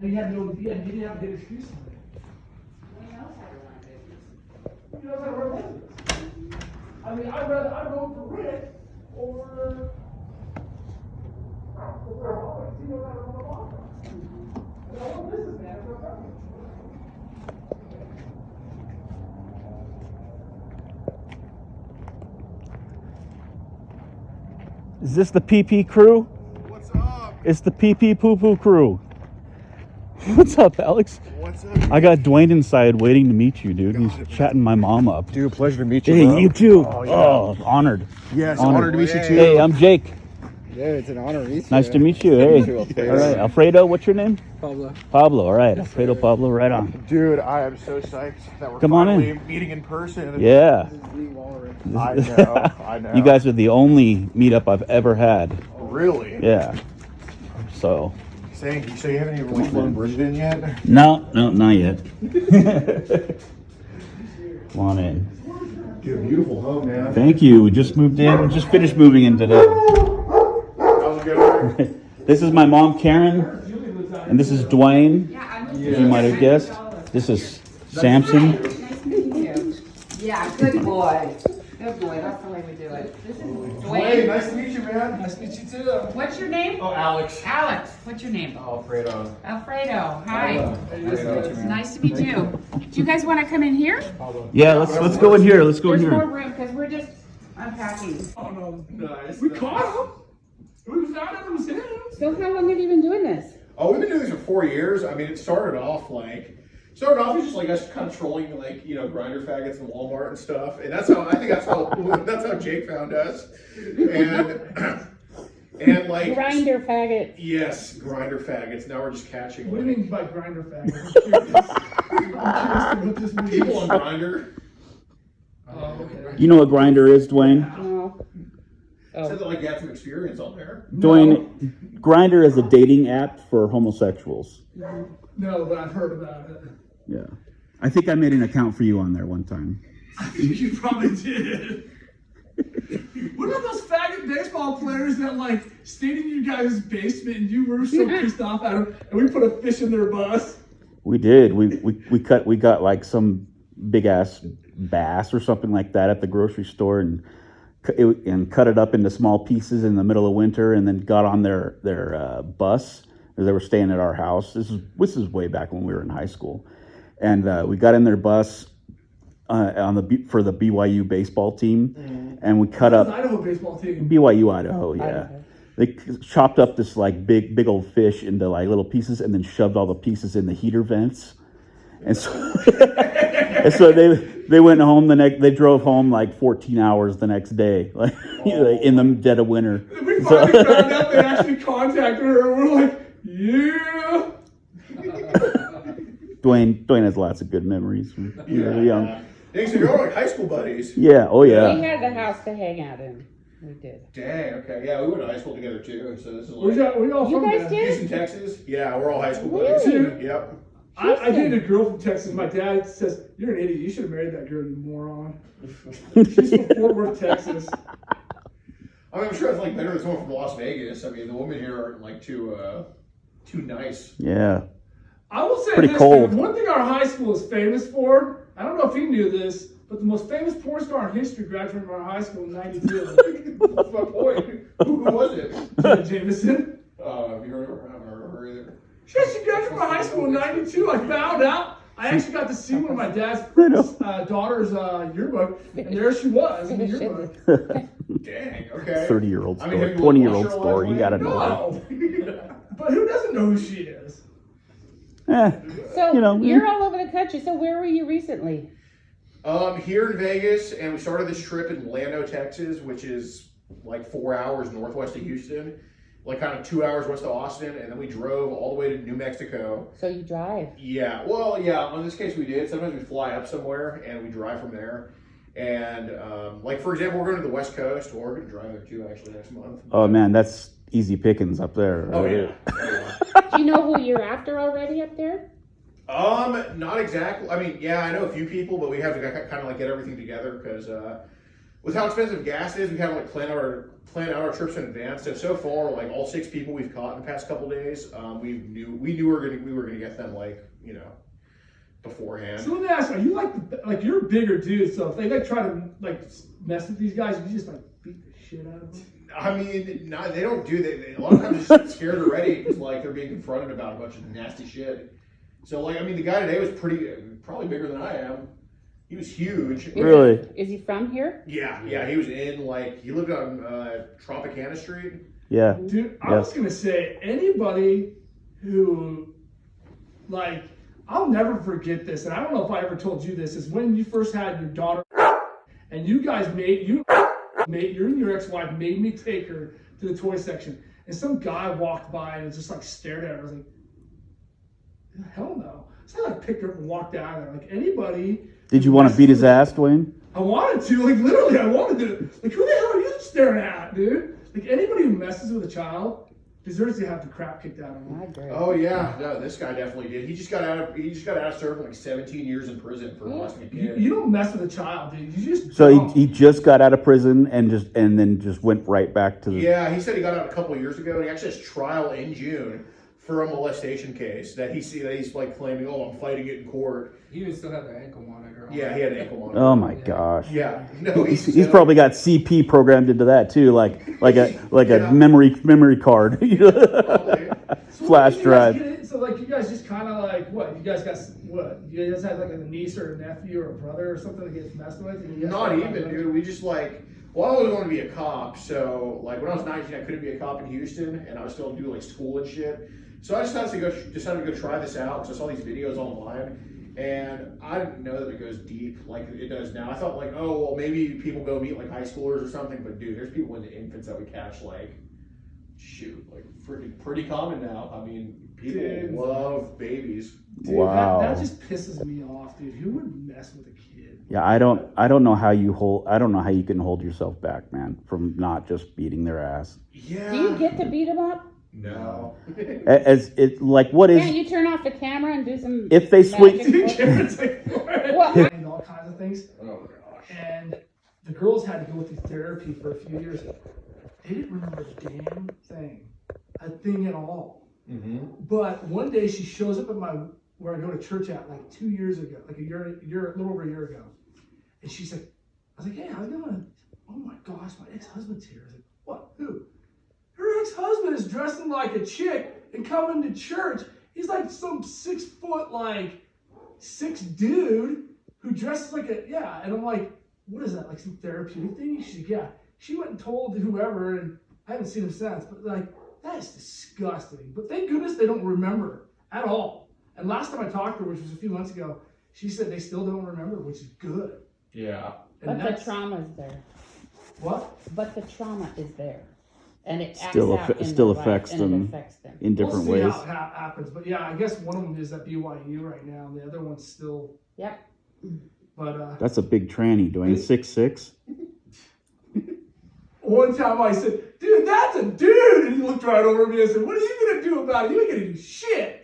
He didn't have a good excuse on it. He knows how to run a business. He knows how to run a business. I mean, I'd vote for Rick or Robert. He knows how to run a law firm. And I want businessman as a company. Is this the PP crew? What's up? It's the PP Poo Poo crew. What's up, Alex? What's up? I got Duane inside waiting to meet you, dude. He's chatting my mom up. Dude, pleasure to meet you. Hey, bro. you too. Oh, yeah. Oh, honored. Yes, honored to meet you too. Hey, I'm Jake. Yeah, it's an honor to meet you. Nice to meet you. Hey. You too, All right, Alfredo, what's your name? Pablo. Pablo. All right, Alfredo Pablo, right on. Dude, I am so psyched that we're Come on finally in. meeting in person. Yeah. I know, I know. You guys are the only meetup I've ever had. Really? Yeah. So. So you haven't even really flown Brisbane yet? No, not yet. Come on in. Dude, beautiful home, man. Thank you. We just moved in. Just finished moving in today. How's it going? This is my mom, Karen, and this is Duane. Yeah, As you might have guessed. This is Samson. Nice meeting you. Yeah, good boy. Good boy. That's the way we do it. This is Hey, Duane. nice to meet you, man. Nice to meet you too. What's your name? Oh, Alex. Alex. What's your name? Alfredo. Alfredo. Hi. Alfredo. Nice to meet you. Do you guys want to come in here? Yeah, let's go in here. Let's go in There's more here. room because we're just unpacking. Oh no. Nice. We caught him. We found him. It was him. So how long have you been doing this? Oh, we've been doing this for 4 years. I mean, it started off as just like us kind of trolling grinder faggots in Walmart and stuff. And that's how Jake found us. And like Grinder faggot. yes, grinder faggots. Now we're just catching What do you mean by grinder faggot? I'm curious. What this people means. on Grinder. Oh, okay. You know what Grinder is, Duane? No. Said that like you had some experience on there. Duane, Grinder is a dating app for homosexuals. No, but I've heard about it. Yeah. I think I made an account for you on there one time. You probably did. What about those faggot baseball players that like stayed in you guys' basement and you were so pissed off at them and we put a fish in their bus? We did. We got like some big ass bass or something like that at the grocery store and cut it up into small pieces in the middle of winter and then got on their bus because they were staying at our house. This is way back when we were in high school, and we got in their bus for the BYU baseball team, and we cut up Idaho baseball team. BYU Idaho. Yeah, they chopped up this like big old fish into like little pieces and then shoved all the pieces in the heater vents, and so and so they went home they drove home like 14 hours the next day, like in the dead of winter. We finally found out they actually contacted her and we're like, yeah. Duane has lots of good memories from when we were young. Thanks, you're all like high school buddies. Yeah, oh yeah. We had the house to hang out in. We did. Dang. Okay. Yeah, we went to high school together too. So this is Where like y'all You from? guys man? did? Houston, Texas. Yeah, we're all high school Really? buddies. Yep. I dated a girl from Texas. My dad says, you're an idiot. You should have married that girl, you moron. She's from Fort Worth, Texas. I mean, I'm sure it's like better than someone from Las Vegas. I mean, the women here aren't like too nice. Yeah. I will say Pretty this, cold. man, one thing our high school is famous for, I don't know if you knew this, but the most famous porn star in history graduated from our high school in 92. That's my point. Who was it? Jenna Jameson. Have you heard of her? I haven't heard of her either. She graduated from high school in 92. I found out. I actually got to see one of my dad's daughter's yearbook, and there she was in the yearbook. Dang, okay. 30-year-old I mean, story, have you 20-year-old watched her story. You live gotta know her. No. But who doesn't know who she is? So You know, you're all over the country. So where were you recently? Here in Vegas, and we started this trip in Orlando, Texas, which is like 4 hours northwest of Houston, like kind of 2 hours west of Austin, and then we drove all the way to New Mexico. So you drive. Yeah, well, yeah, in this case we did. Sometimes we fly up somewhere and we drive from there. And like, for example, we're going to the West Coast. Well, we're going to drive there too, actually, next month. Oh man, that's easy pickings up there. Right? Oh, yeah. Oh, yeah. Do you know who you're after already up there? Not exactly. I mean, yeah, I know a few people, but we have to kind of like get everything together because with how expensive gas is, we kind of like plan out our trips in advance. So far, like all 6 people we've caught in the past couple days, we knew we were gonna get them like beforehand. So let me ask, are you like you're a bigger dude, so if they like try to like mess with these guys, you just like beat the shit out of them? I mean, no, they don't do that. A lot of times they're just scared already because like they're being confronted about a bunch of nasty shit. So like, I mean, the guy today was probably bigger than I am. He was huge. Really? Is he from here? Yeah. He was he lived on Tropicana Street. Yeah. Dude, I was gonna say anybody who like I'll never forget this, and I don't know if I ever told you this, is when you first had your daughter and you guys you and your ex-wife made me take her to the toy section, and some guy walked by and just like stared at her. I was like, hell no. So I like picked her up and walked out of there. Like anybody. Did you want to beat his ass, Duane? I wanted to, like literally I wanted to. Like who the hell are you staring at, dude? Like anybody who messes with a child deserves to have the crap kicked out of them. I agree. Oh yeah, no, this guy definitely did. He just got out of serving like 17 years in prison for molesting a kid. You don't mess with a child, dude. You just So don't. he just got out of prison and then just went right back to the. Yeah, he said he got out a couple of years ago, and he actually has trial in June for a molestation case that he's like claiming, oh, I'm fighting it in court. He would still have the ankle monitor on. Yeah, he had an ankle monitor. Oh my gosh. Yeah, no, He's probably got CP programmed into that too, like a memory card, So flash you guys drive. get it? So like you guys just kind of like what? You guys got what? You guys had like a niece or a nephew or a brother or something that gets messed with? And you guys Not started, even, like, dude. We just like, well, I always wanted to be a cop. So like when I was 19, I couldn't be a cop in Houston, and I was still doing like school and shit. So I decided to go try this out because I saw these videos online, and I didn't know that it goes deep like it does now. I thought like, oh well, maybe people go meet like high schoolers or something, but dude, there's people into infants that we catch like, shoot, like pretty common now. I mean, people love babies. Dude, Wow. that just pisses me off, dude. Who would mess with a kid? Yeah, I don't know how you can hold yourself back, man, from not just beating their ass. Yeah. Do you get to beat him up? No. As it like what is Can't you turn off the camera and do some? if they swing? magic? It's like, Well, and all kinds of things. Oh gosh. And the girls had to go through therapy for a few years. They didn't remember a damn thing at all. Mm-hmm. But one day she shows up at where I go to church at like 2 years ago, like a little over a year ago. And she's like, I was like, hey, how's it going? Oh my gosh, my ex-husband's here. I was like, what? Who? Her ex-husband is dressing like a chick and coming to church. He's like some 6 foot, like 6 dude who dresses like and I'm like, what is that, like some therapeutic thing? She's like, yeah. She went and told whoever, and I haven't seen him since, but like, that is disgusting. But thank goodness they don't remember at all. And last time I talked to her, which was a few months ago, she said they still don't remember, which is good. Yeah. but And the trauma is there. what? But the trauma is there, and it Still acts out in still their affects life, and them. it affects them. In different we'll see ways. how it happens. But yeah, I guess one of them is at BYU right now, and the other one's still. Yep. But That's a big tranny, Duane. 6'6". one time I said, dude, that's a dude. And he looked right over at me and said, what are you going to do about it? You ain't going to do shit.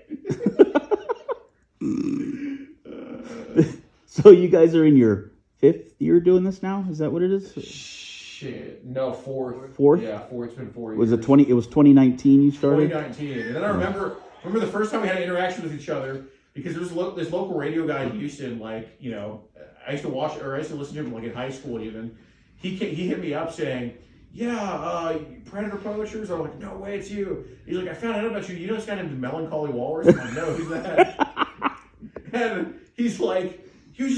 So you guys are in your 5th year doing this now? Is that what it is? Shit. No, fourth. Fourth? Yeah, fourth. It's been 4 years. Was it 20? It was 2019 you started. 2019. And then I remember the first time we had an interaction with each other because there was this local radio guy in Houston. Like, you know, I used to listen to him like in high school even. He hit me up saying, yeah, Predator Poachers. I'm like, no way, it's you. He's like, I found out about you. You know this guy named Melancholy Walrus? I'm like, no, who's that? And he's like, he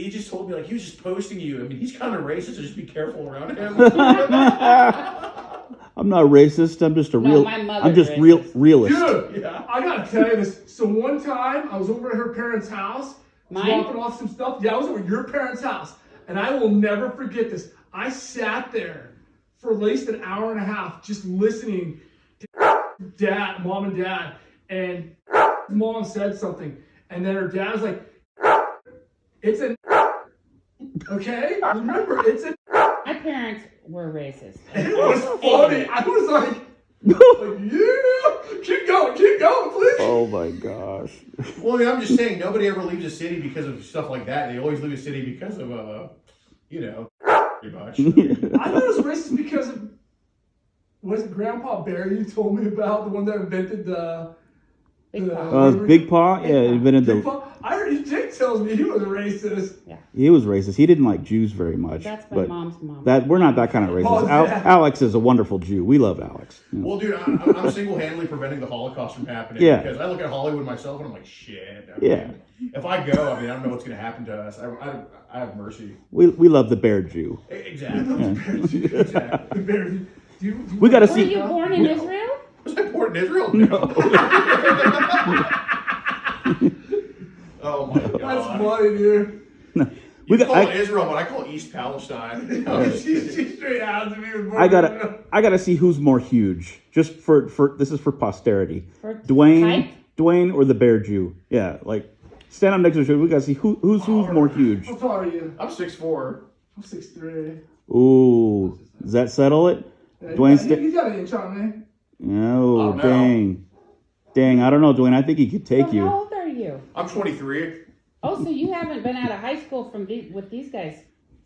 just told me like he was just posting you. I mean, he's kind of racist, so just be careful around him. I'm not racist. I'm just my mother's I'm just racist. realist. Dude, Yeah. I got to tell you this. So one time I was over at her parents' house, dropping off some stuff. Yeah, I was over at your parents' house. And I will never forget this. I sat there for at least an hour and a half just listening to mom and dad, and mom said something, and then her dad was like, it's a okay? Remember, it's a My parents were racist. it was funny. I was like, yeah, keep going, please. Oh my gosh. Well, I mean, I'm just saying, nobody ever leaves a city because of stuff like that. They always leave a city because of, you know. pretty much. I thought it was racist because of, was it Grandpa Barry you told me about, the one that invented the Big Paw. Big Paw. Yeah, he invented Big the. Paw? I heard Jake tells me he was racist. He was racist. He didn't like Jews very much. That's my but mom's mom. that we're not that kind of racist. Oh, yeah. Alex is a wonderful Jew. We love Alex. You know. Well, dude, I'm single-handedly preventing the Holocaust from happening. Yeah. Because I look at Hollywood myself and I'm like, shit. I Yeah. mean, if I go, I don't know what's going to happen to us. I have mercy. We love the Bear Jew. Exactly. Exactly. Barry, do you We got to Were see. you born in Israel? Was I born in Israel? No. Oh my god. That's funny, dude. You call it Israel, but I call it East Palestine. She straight out to me. Was born I in gotta see who's more huge. Just for this is for posterity. For Duane, type? or the Bear Jew. Yeah, like stand up next to each other. We gotta see who's more huge. How tall are you? I'm 6'4". I'm 6'3". Ooh, does that settle it? Yeah, Dwayne's he's got an inch on me. Oh, I don't dang! I don't know, Duane. I think he could take So you. how old are you? I'm 23. Oh, so you haven't been out of high school with these guys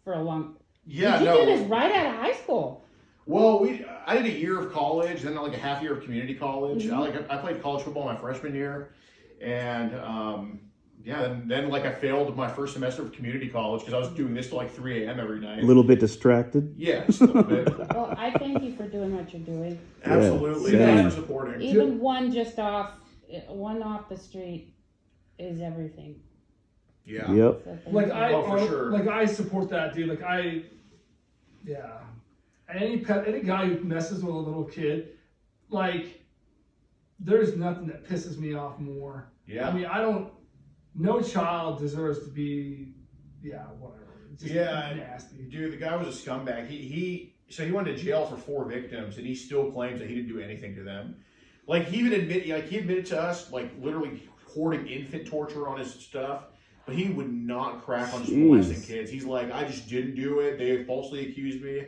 for a long. Yeah, Did you no. do this right out of high school? Well, I did a year of college, then like a half year of community college. Mm-hmm. I played college football my freshman year, and then like I failed my first semester of community college because I was doing this till like 3 a.m. every night. A little bit distracted. Yeah, just a little bit. Well, I thank you for doing what you're doing. Absolutely. Yeah, Thanks same. for supporting. Even one off the street is everything. Yeah. Yep. So thank Like you. I, for sure. like I support that, dude. Any guy who messes with a little kid, like, there's nothing that pisses me off more. Yeah. I mean, no child deserves to be, whatever. Just nasty. Dude, the guy was a scumbag. He went to jail for 4 victims, and he still claims that he didn't do anything to them. Like he admitted to us, like literally hoarding infant torture on his stuff, but he would not crack on just molesting kids. He's like, I just didn't do it. They falsely accused me.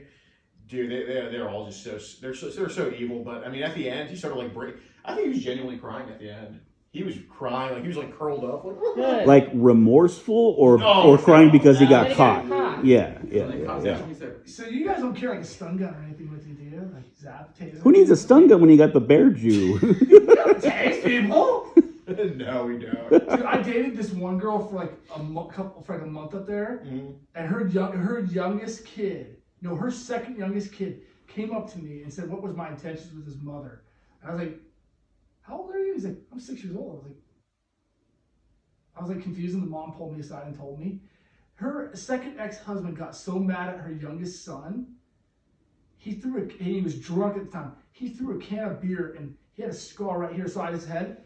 Dude, they're all just they're so evil. But I mean, at the end, he started like I think he was genuinely crying at the end. He was crying, like he was like curled up, like. Good. Like remorseful or crying because he got He caught. caught. Yeah. So you guys don't carry like a stun gun or anything with you, do you? Like zap, taser? Who needs a stun gun when you got the Bear Jew? Tase people. No, we don't. Dude, I dated this one girl for like a month up there, and her youngest kid, no, her second youngest kid, came up to me and said, "What was my intentions with his mother?" And I was like, "How old are you?" He's like, "I'm 6 years old." I was like confused, and the mom pulled me aside and told me. Her second ex-husband got so mad at her youngest son, and he was drunk at the time. He threw a can of beer, and he had a scar right here beside his head.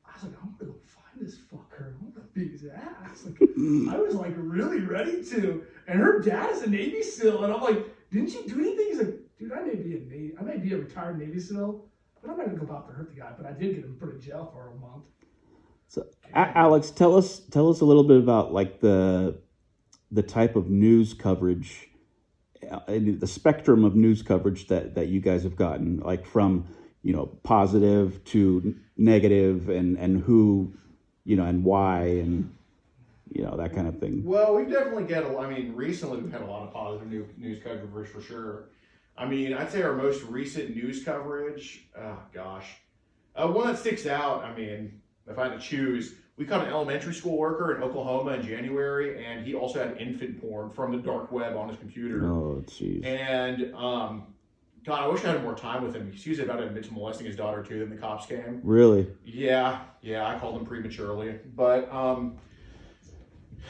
I was like, I'm gonna go find this fucker. I'm gonna beat his ass. Like, I was like really ready to. And her dad is a Navy SEAL, and I'm like, didn't you do anything? He's like, dude, I may be a retired Navy SEAL, but I'm not gonna go out to hurt the guy. But I did get him put in jail for a month. So, Alex, tell us a little bit about like the type of news coverage, the spectrum of news coverage that you guys have gotten, like from positive to negative, and who, and why, and that kind of thing. Well, we definitely recently we've had a lot of positive news coverage for sure. I mean, I'd say our most recent news coverage, one that sticks out, I mean, if I had to choose, we caught an elementary school worker in Oklahoma in January, and he also had infant porn from the dark web on his computer. Oh, jeez. And, God, I wish I had more time with him because he was about to admit to molesting his daughter too. Then the cops came. Really? Yeah, I called him prematurely, but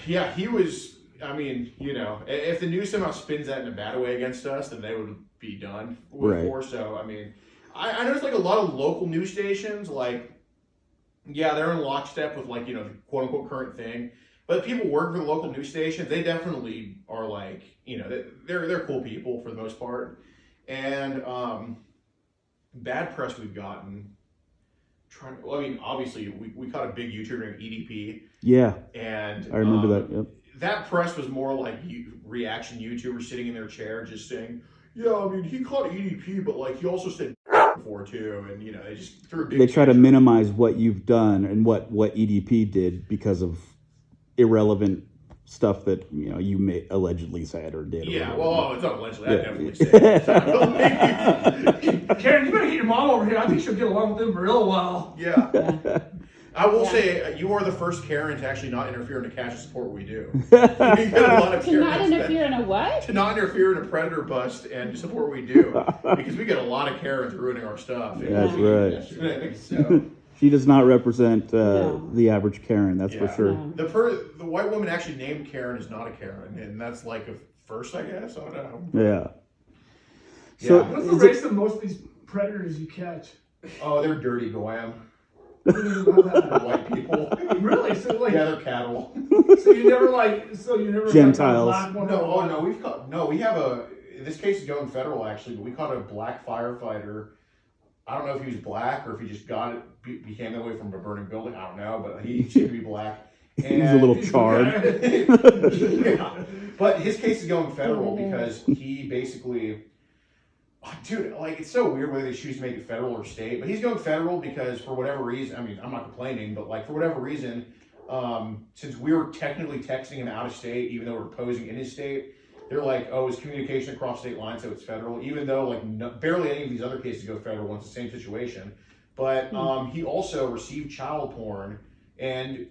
he was. I mean, if the news somehow spins that in a bad way against us, then they would be done for. So, I mean, I noticed like a lot of local news stations, like, they're in lockstep with like the quote unquote current thing. But people work for the local news stations. They definitely are like they're cool people for the most part. And bad press we've gotten. Obviously we caught a big YouTuber named EDP. Yeah. And I remember that. Yep. That press was more like reaction YouTubers sitting in their chair just saying, "Yeah, I mean, he caught EDP, but like he also said before too," and they just threw a big. They try to minimize what you've done and what EDP did because of irrelevant stuff that you may allegedly said or did. Yeah, or well, it's not allegedly. I Yeah. definitely said it. Karen, you better get your mom over here. I think she'll get along with him real well. Yeah. I will say, you are the first Karen to actually not interfere in the cash support we do. We get a lot of To not Karens interfere in a what? to not interfere in a predator bust and support we do. Because we get a lot of Karens ruining our stuff. That's right. Yesterday, so. She does not represent No. the average Karen, that's for Yeah. sure. No. The white woman actually named Karen is not a Karen, and that's like a first, I guess. I don't know. Yeah. So Yeah. What's the is it- race of most of these predators you catch? Oh, they're dirty, Duane. I don't even know The that. white people. Really? So like, Yeah, they're cattle. so you never Gentiles. Like, a black one No, or oh no, we have this case is going federal actually, but we caught a black firefighter. I don't know if he was black or if he just became that way from a burning building. I don't know, but he seemed to be black. He's a little charred. Yeah. But his case is going federal because he basically, dude, like it's so weird whether they choose to make it federal or state. But he's going federal because for whatever reason, I mean, I'm not complaining, but like for whatever reason, since we were technically texting him out of state, even though we're posing in his state, they're like, oh, it's communication across state lines, so it's federal. Even though like barely any of these other cases go federal, it's the same situation. But he also received child porn and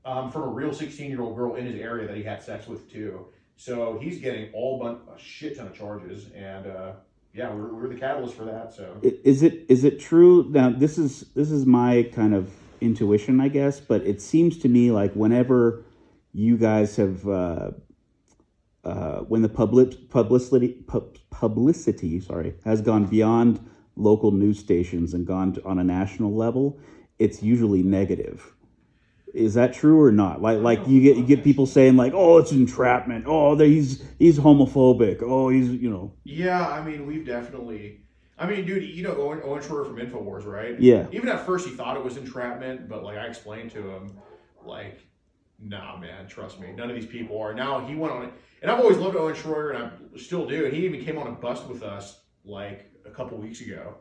from a real 16-year-old girl in his area that he had sex with too. So he's getting a shit ton of charges, and yeah, we're the catalyst for that. So Is it true? Now this is my kind of intuition, I guess, but it seems to me like whenever you guys have when the publicity has gone beyond local news stations and gone on a national level, it's usually negative. Is that true or not? Like you get people saying like, oh, it's entrapment. Oh, he's homophobic. Oh, he's yeah, I mean, we've definitely. I mean, dude, you know Owen Schroyer from InfoWars, right? Yeah. Even at first, he thought it was entrapment, but like I explained to him, like, nah, man, trust me, none of these people are. Now he went on it, and I've always loved Owen Schroyer, and I still do. And he even came on a bust with us like a couple weeks ago.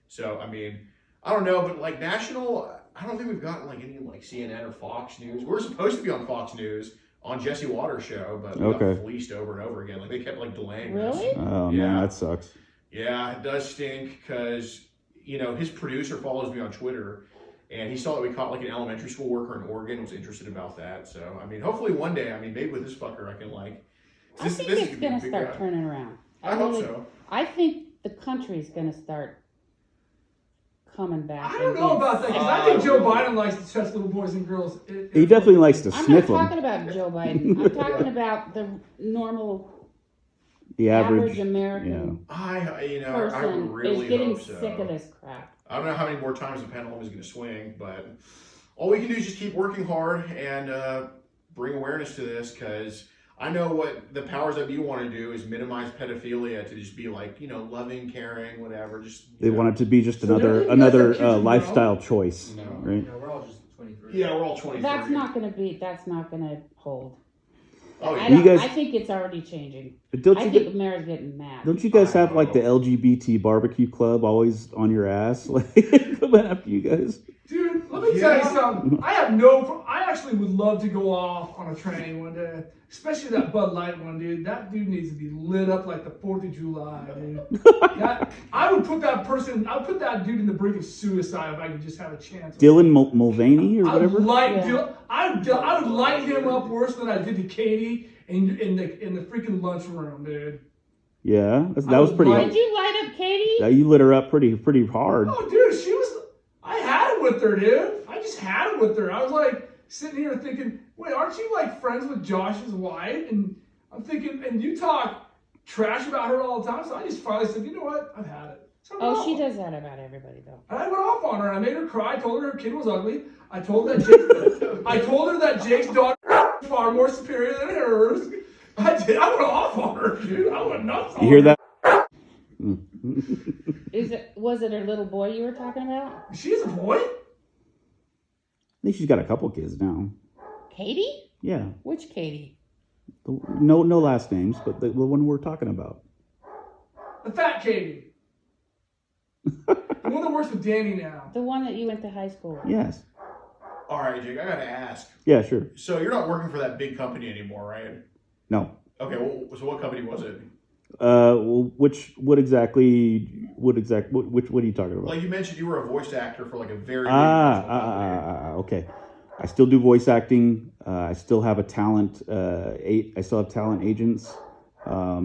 So I mean, I don't know, but like national, I don't think we've gotten like any like CNN or Fox News. We're supposed to be on Fox News on Jesse Waters' show, but we got fleeced over and over again. Like they kept like delaying us. Really? Oh Yeah. man, that sucks. Yeah, it does stink because, his producer follows me on Twitter and he saw that we caught like an elementary school worker in Oregon, was interested about that. So, I mean, hopefully one day, maybe with this fucker, I can like. I think it's going to start turning around. I hope so. I think the country's going to start coming back. I don't know about that because I think Joe Biden likes to touch little boys and girls. He definitely likes to I'm sniff not them. talking about Joe Biden. I'm talking about the normal, The average average. American I person really is getting hope so. sick of this crap. I don't know how many more times the pendulum is going to swing, but all we can do is just keep working hard and bring awareness to this because I know what the powers that be want to do is minimize pedophilia to just be like, loving, caring, whatever. Just They want it to be just So another don't you guys have kids of your lifestyle own? choice, No. right? Yeah, we're all just 23. Yeah, we're all 23. That's not going to hold. Oh, I, yeah. don't, You guys- I think it's already changing. But don't I you think get, America's getting mad. don't you guys have like the LGBT barbecue club always on your ass, like coming after you guys? Dude, let me tell you something. I actually would love to go off on a train one day, especially that Bud Light one, dude. That dude needs to be lit up like the 4th of July, dude. I would put that dude in the brink of suicide if I could just have a chance. Dylan Mulvaney or whatever. I would light him up worse than I did to Katie in the freaking lunchroom, dude. Yeah, that was pretty. Did you light up Katie? Yeah, you lit her up pretty hard. Oh, dude, I had it with her, dude. I just had it with her. I was like sitting here thinking, wait, aren't you like friends with Josh's wife? And I'm thinking, and you talk trash about her all the time. So I just finally said, you know what? I've had it. So I went Oh, she off. does that about everybody, though. And I went off on her. I made her cry. I told her her kid was ugly. I told her that Jake's daughter was far more superior than hers. I did. I went off on her, dude. I went nuts on You hear her. that? Was it her little boy you were talking about? She's a boy. I think she's got a couple kids now. Katie? Yeah, Which Katie? no last names, but the one we're talking about. The fat Katie. The one that works with Danny now. The one that you went to high school with. Yes. All right, Jake, I gotta ask. Yeah, sure. So you're not working for that big company anymore, right? No. Okay, well, so what company was it? Well, what are you talking about? Like you mentioned, you were a voice actor for like a very big national company. Okay. I still do voice acting. I still have a talent. I still have talent agents. I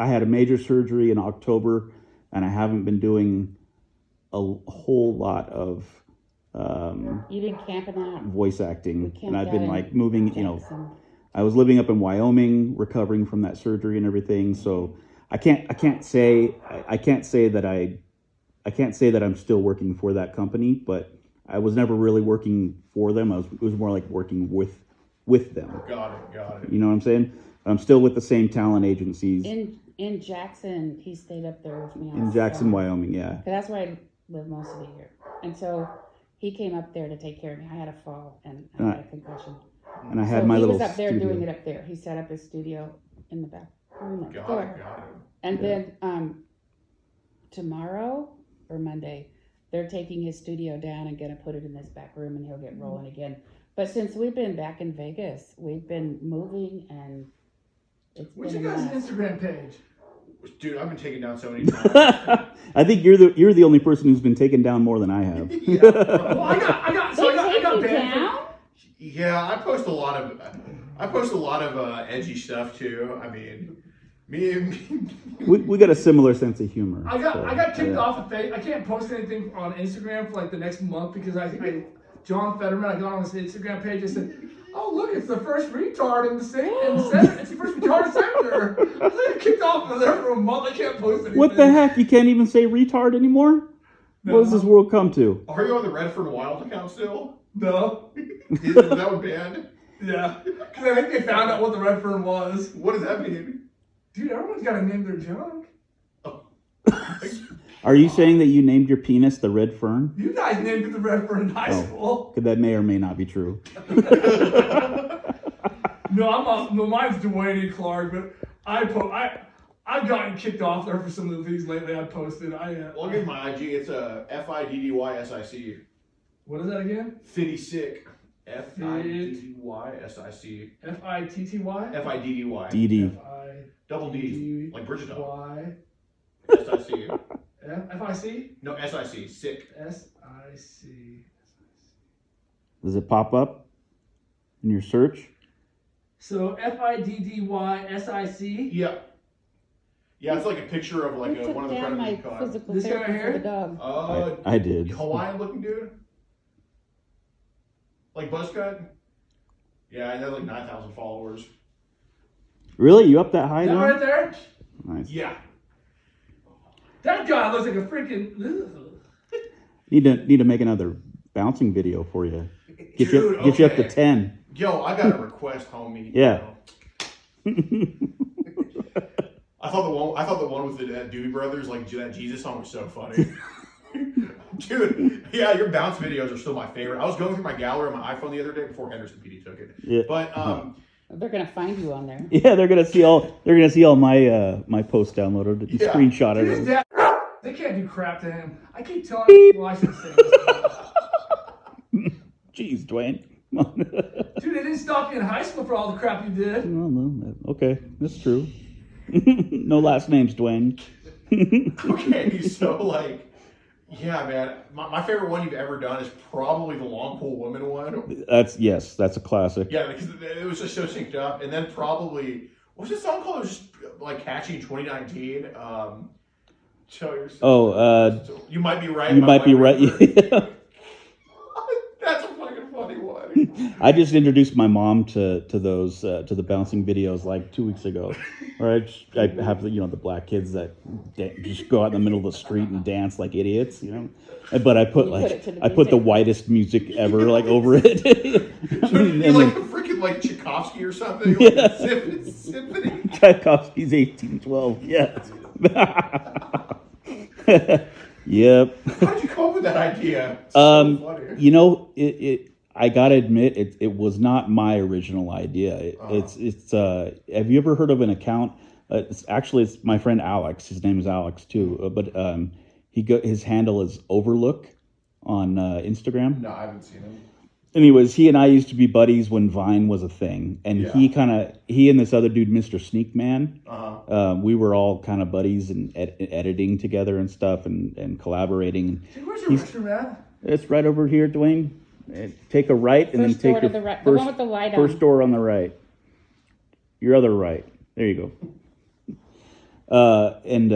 had a major surgery in October, and I haven't been doing a whole lot of You've been camping out. voice acting, camped and I've out been in like moving. Jackson. I was living up in Wyoming, recovering from that surgery and everything. So I can't say that I'm still working for that company, but I was never really working for them. It was more like working with them. Got it. You know what I'm saying? I'm still with the same talent agencies In Jackson, he stayed up there with me. in Jackson, Wyoming. Yeah. 'Cause that's where I live most of the year. And so he came up there to take care of me. I had a fall and I had a concussion. And I had So my he little was up there studio. doing it up there. He set up his studio in the back room next Got door. it. And then tomorrow or Monday, they're taking his studio down and gonna put it in this back room, and he'll get rolling again. But since we've been back in Vegas, we've been moving, and it's What's been your a guys' mess. Instagram page? Dude, I've been taken down so many times. I think you're the only person who's been taken down more than I have. Yeah, Well, I got They take you banned from- down? yeah, I post a lot of edgy stuff too. I mean, me. we got a similar sense of humor. I got kicked yeah. off of Facebook. I can't post anything on Instagram for like the next month because John Fetterman, I got on his Instagram page and said, "Oh look, it's the first retard in the Senate. It's the first retarded senator." I was like, kicked off of there for a month. I can't post anything. What the heck? You can't even say retard anymore? No. What does this world come to? Are you on the Redford Wild account still? No. Was that one banned? Yeah. Because I think they found out what the red fern was. What does that mean? Dude, everyone's got to name their junk. Are you saying that you named your penis the red fern? You guys named it the red fern in high Oh. school. That may or may not be true. No, mine's Duane Clark, but I've gotten kicked off there for some of the things lately I posted. Well, I'll give my IG. It's a FIDDYSIC. What is that again? Fitty sick. FIDDYSIC. FITTY? FIDDY. DD. Double D. Like Bridget Dog. Y. SIC. FIC? No, SIC. Sick. SIC. Does it pop up in your search? So FIDDYSIC. Yeah. Yeah, it's like a picture of like Who took one of the down my predators caught. physical This guy therapy right for the here? dog? I did. Hawaiian looking dude. Like buzz cut. Yeah, and has like 9,000 followers. Really? You up that high Is that now? right there? Nice. Yeah. That guy looks like a freaking. Need to make another bouncing video for you. Get Dude, you up to okay. 10. Yo, I got a request, homie. Yeah. I thought the one with the Doobie Brothers, like that Jesus song, was so funny. Dude, yeah, your bounce videos are still my favorite. I was going through my gallery on my iPhone the other day before Henderson PD took it. Yeah. But They're gonna find you on there. Yeah, they're gonna see all my my posts downloaded and Yeah. screenshotted. Dude, his them. dad, they can't do crap to him. I keep telling him, well, I shouldn't say this. Jeez, Duane. Come on. Dude, they didn't stop you in high school for all the crap you did. No, okay, that's true. No last names, Duane. okay, so like, yeah, man, my favorite one you've ever done is probably the Long Pool Woman one. That's a classic. Yeah, because it was just so synced up. And then probably, what's this song called? It was just like catchy in 2019. You might be right. You might be right. That's a fucking funny one. I just introduced my mom to those to the bouncing videos like 2 weeks ago. Right, I have the black kids that just go out in the middle of the street and dance like idiots, But I put the whitest music ever like over it. You're like a freaking like Tchaikovsky or something. Like Yeah. Symphony. Tchaikovsky's 1812. Yeah. Yep. How did you come up with that idea? It's so funny. I gotta admit, it was not my original idea. It's have you ever heard of an account? It's my friend Alex. His name is Alex too. But his handle is Overlook, on Instagram. No, I haven't seen him. Anyways, he and I used to be buddies when Vine was a thing, and Yeah. he and this other dude, Mr. Sneak Man, Uh-huh. we were all kind of buddies and editing together and stuff and collaborating. Hey, where's your restroom, man? It's right over here, Duane. Take a right and First then door take to your the right. The one with the light on. first door on the right. Your other right. There you go.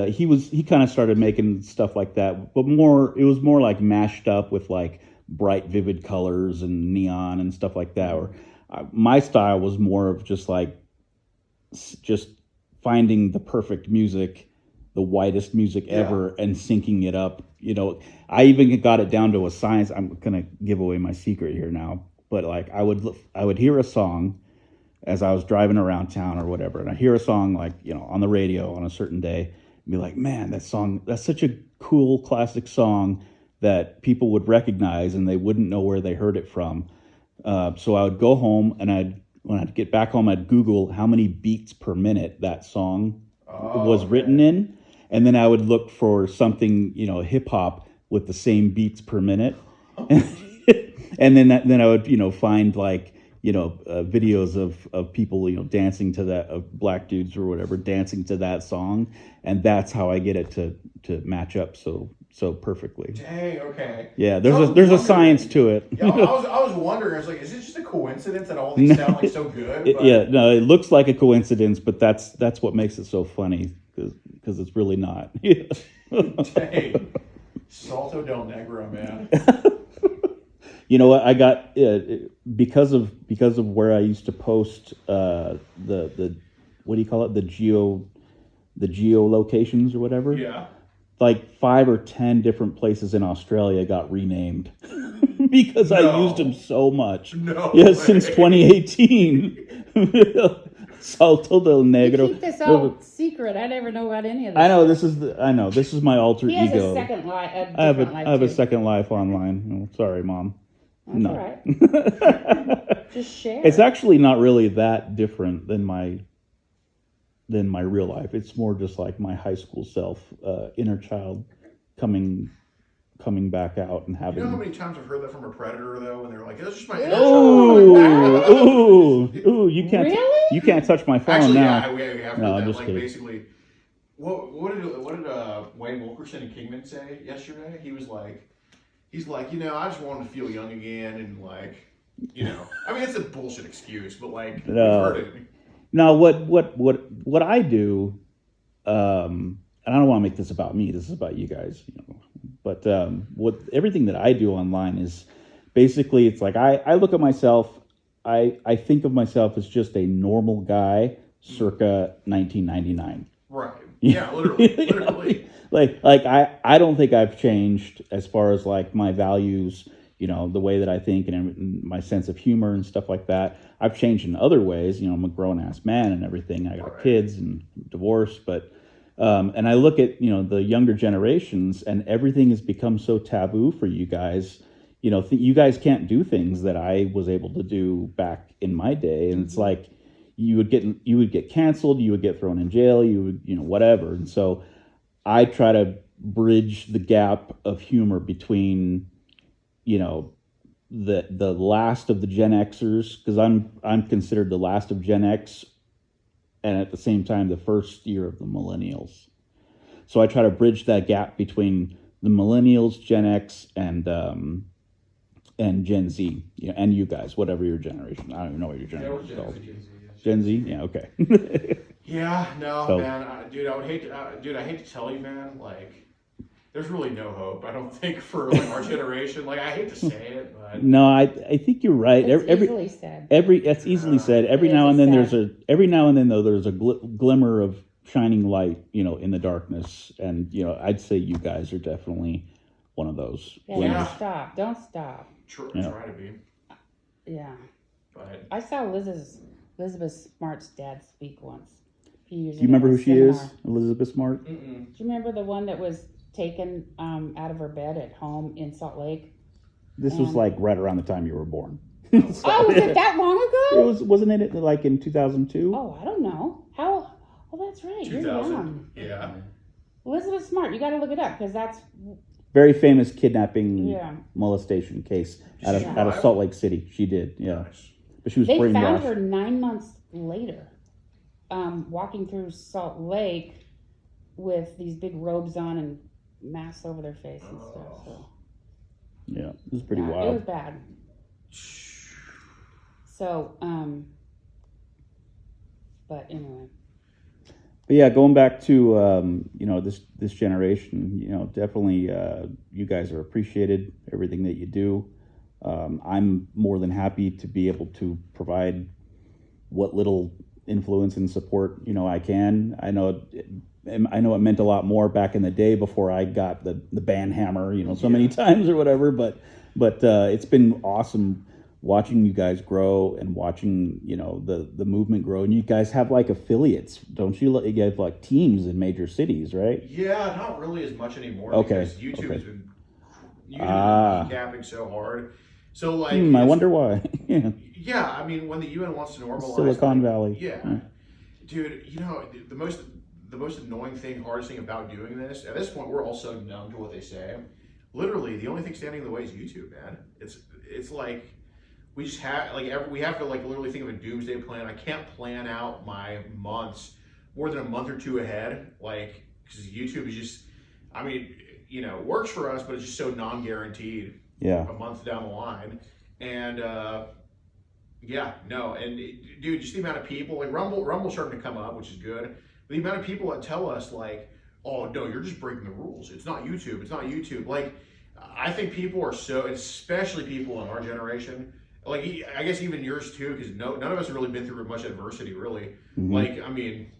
He kind of started making stuff like that, but it was more like mashed up with like bright, vivid colors and neon and stuff like that. Or my style was more of just like just finding the perfect music, the whitest music ever, and syncing it up. I even got it down to a science. I'm gonna give away my secret here now, but like I would hear a song as I was driving around town or whatever, and I hear a song like on the radio on a certain day, and be like, man, that's such a cool classic song that people would recognize and they wouldn't know where they heard it from. So I would go home and when I'd get back home, I'd Google how many beats per minute that song was written in. And then I would look for something, hip hop with the same beats per minute. And then I would, find like, videos of people, dancing to that, of black dudes or whatever, dancing to that song. And that's how I get it to match up so perfectly. Dang, okay. Yeah, there's a science to it. Yeah, I was wondering. I was like, is it just a coincidence that all these sound like so good? Yeah, no, it looks like a coincidence, but that's what makes it so funny because it's really not. Dang. Salto del Negro, man. You know what? I got because of where I used to post the what do you call it? The geo locations or whatever. Yeah. Like 5 or 10 different places in Australia got renamed because I used them so much. No. Yeah, way. since 2018. Salto del Negro. You keep this all secret. I never know about any of this. I know this is my alter He has ego. a second life. I have a second life online. Oh, sorry, Mom. That's No. all right. Just share. It's actually not really that different than my real life. It's more just like my high school self, inner child coming back out and having. You know how many times I've heard that from a predator though, when they're like, "That's just my inner Ooh, child." ooh! You can't Really? you can't touch my phone Actually, now. yeah, we have heard No, I'm that. just Like kidding. basically, what did Wayne Wilkerson and Kingman say yesterday? He's like, I just wanted to feel young again, and like, I mean, it's a bullshit excuse, but like, we've heard it. Now, what I do, and I don't want to make this about me. This is about you guys, But everything that I do online is basically, it's like I look at myself. I think of myself as just a normal guy, circa 1999. Right. Yeah. Literally. Like I don't think I've changed as far as like my values, the way that I think and my sense of humor and stuff like that. I've changed in other ways. I'm a grown ass man and everything. I got kids and divorced, but and I look at the younger generations, and everything has become so taboo for you guys. You guys can't do things that I was able to do back in my day, and it's like you would get canceled, you would get thrown in jail, you would whatever. And so I try to bridge the gap of humor between the last of the Gen Xers, because I'm considered the last of Gen X, and at the same time the first year of the millennials. So I try to bridge that gap between the millennials, Gen X, and Gen Z, and you guys, whatever your generation. I don't even know what your generation is called. Gen Z, yeah, okay. Yeah, no, So- man, I hate to tell you, man, like, there's really no hope. I don't think for like our generation. Like, I hate to say it, but No, I think you're right. It's easily said. It's easily said. Every It now is and then sad. there's a glimmer of shining light, in the darkness, and I'd say you guys are definitely one of those. Yeah, glimmers. Don't stop. try to be. Yeah. But I saw Elizabeth Smart's dad speak once. A few years Do you remember ago who at a she is? seminar. Elizabeth Smart? Do you remember the one that was taken out of her bed at home in Salt Lake? This was like right around the time you were born. Oh, was it that long ago? Wasn't it like in 2002? Oh, I don't know. How? Oh, that's right. You're 2000. young. Yeah. Elizabeth Smart. You got to look it up because very famous kidnapping Yeah. molestation case Did out she of survive? Salt Lake City. She did, yeah. Nice. But she was They found brainwashed. her 9 months later, walking through Salt Lake with these big robes on and masks over their face and stuff. So. Yeah, it was pretty Yeah, wild. It was bad. So, but anyway. But yeah, going back to this generation, definitely you guys are appreciated, everything that you do. I'm more than happy to be able to provide what little influence and support I can. I know it meant a lot more back in the day before I got the band hammer so many times or whatever. But it's been awesome watching you guys grow and watching the movement grow. And you guys have like affiliates, don't you? You have like teams in major cities, right? Yeah, not really as much anymore. Okay, Because YouTube okay. has been kneecapping so hard. So like, I wonder why. Yeah. Yeah, I mean, when the UN wants to normalize Silicon like, Valley. yeah, dude, the most annoying thing, hardest thing about doing this. At this point, we're all so numb to what they say. Literally, the only thing standing in the way is YouTube, man. It's like we just have we have to like literally think of a doomsday plan. I can't plan out my months more than a month or two ahead, like because YouTube is just, I mean, works for us, but it's just so non-guaranteed. Yeah. A month down the line, and dude, just the amount of people like Rumble's starting to come up, which is good. But the amount of people that tell us like, oh no, you're just breaking the rules. It's not YouTube. It's not YouTube. Like, I think people are so, especially people in our generation. Like, I guess even yours too, because none of us have really been through much adversity, really. Mhm. Like, I mean,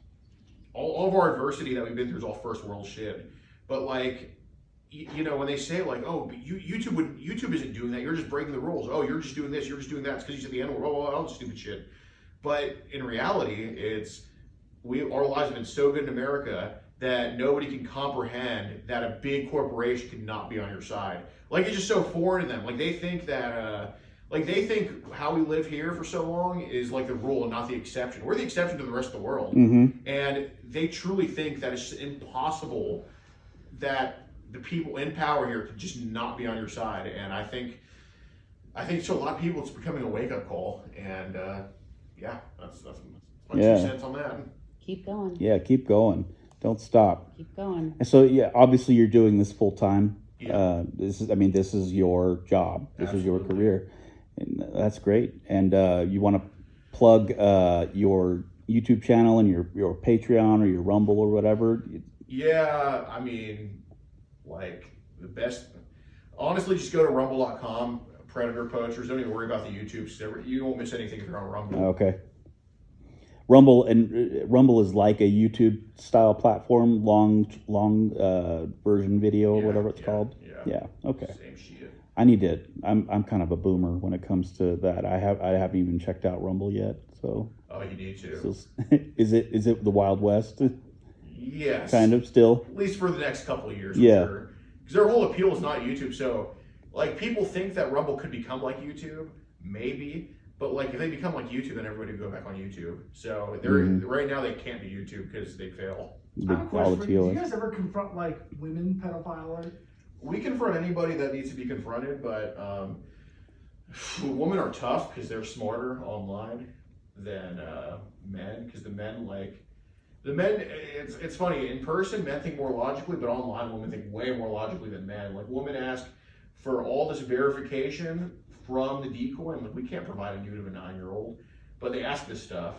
all of our adversity that we've been through is all first world shit. But like, when they say like, oh, YouTube isn't doing that. You're just breaking the rules. Oh, you're just doing this. You're just doing that. It's because you said the N word. All this stupid shit. But in reality, our lives have been so good in America that nobody can comprehend that a big corporation cannot be on your side. Like, it's just so foreign to them. Like, they think that, how we live here for so long is like the rule and not the exception. We're the exception to the rest of the world. Mm-hmm. And they truly think that it's impossible that the people in power here could just not be on your side. And I think to a lot of people, it's becoming a wake-up call. And, that's my 2 cents on that. Keep going. Yeah, keep going. Don't stop. Keep going. And so, yeah, obviously you're doing this full time. Yeah. This is your job. This is your career. And that's great. And you want to plug your YouTube channel and your Patreon or your Rumble or whatever? Yeah, I mean, like, the best, honestly, just go to rumble.com, Predator Poachers. Don't even worry about the YouTube. You won't miss anything if you're on Rumble. Okay. Rumble is like a YouTube style platform, long version video or whatever it's called. Yeah. Okay. Same shit. I'm kind of a boomer when it comes to that. I haven't even checked out Rumble yet. So. Oh, you need to. So, is it the Wild West? Yes. Kind of still. At least for the next couple of years. Yeah. Sure. Because their whole appeal is not YouTube. So, like, people think that Rumble could become like YouTube, maybe. But like, if they become like YouTube, then everybody will go back on YouTube. So right now they can't be YouTube because they fail. I have a question for you. Do you guys ever confront like women pedophiles? We confront anybody that needs to be confronted, but women are tough because they're smarter online than men. Because the men, it's funny. In person, men think more logically, but online, women think way more logically than men. Like, women ask for all this verification from the decoy, and like, we can't provide a nude of a 9-year-old, but they ask this stuff,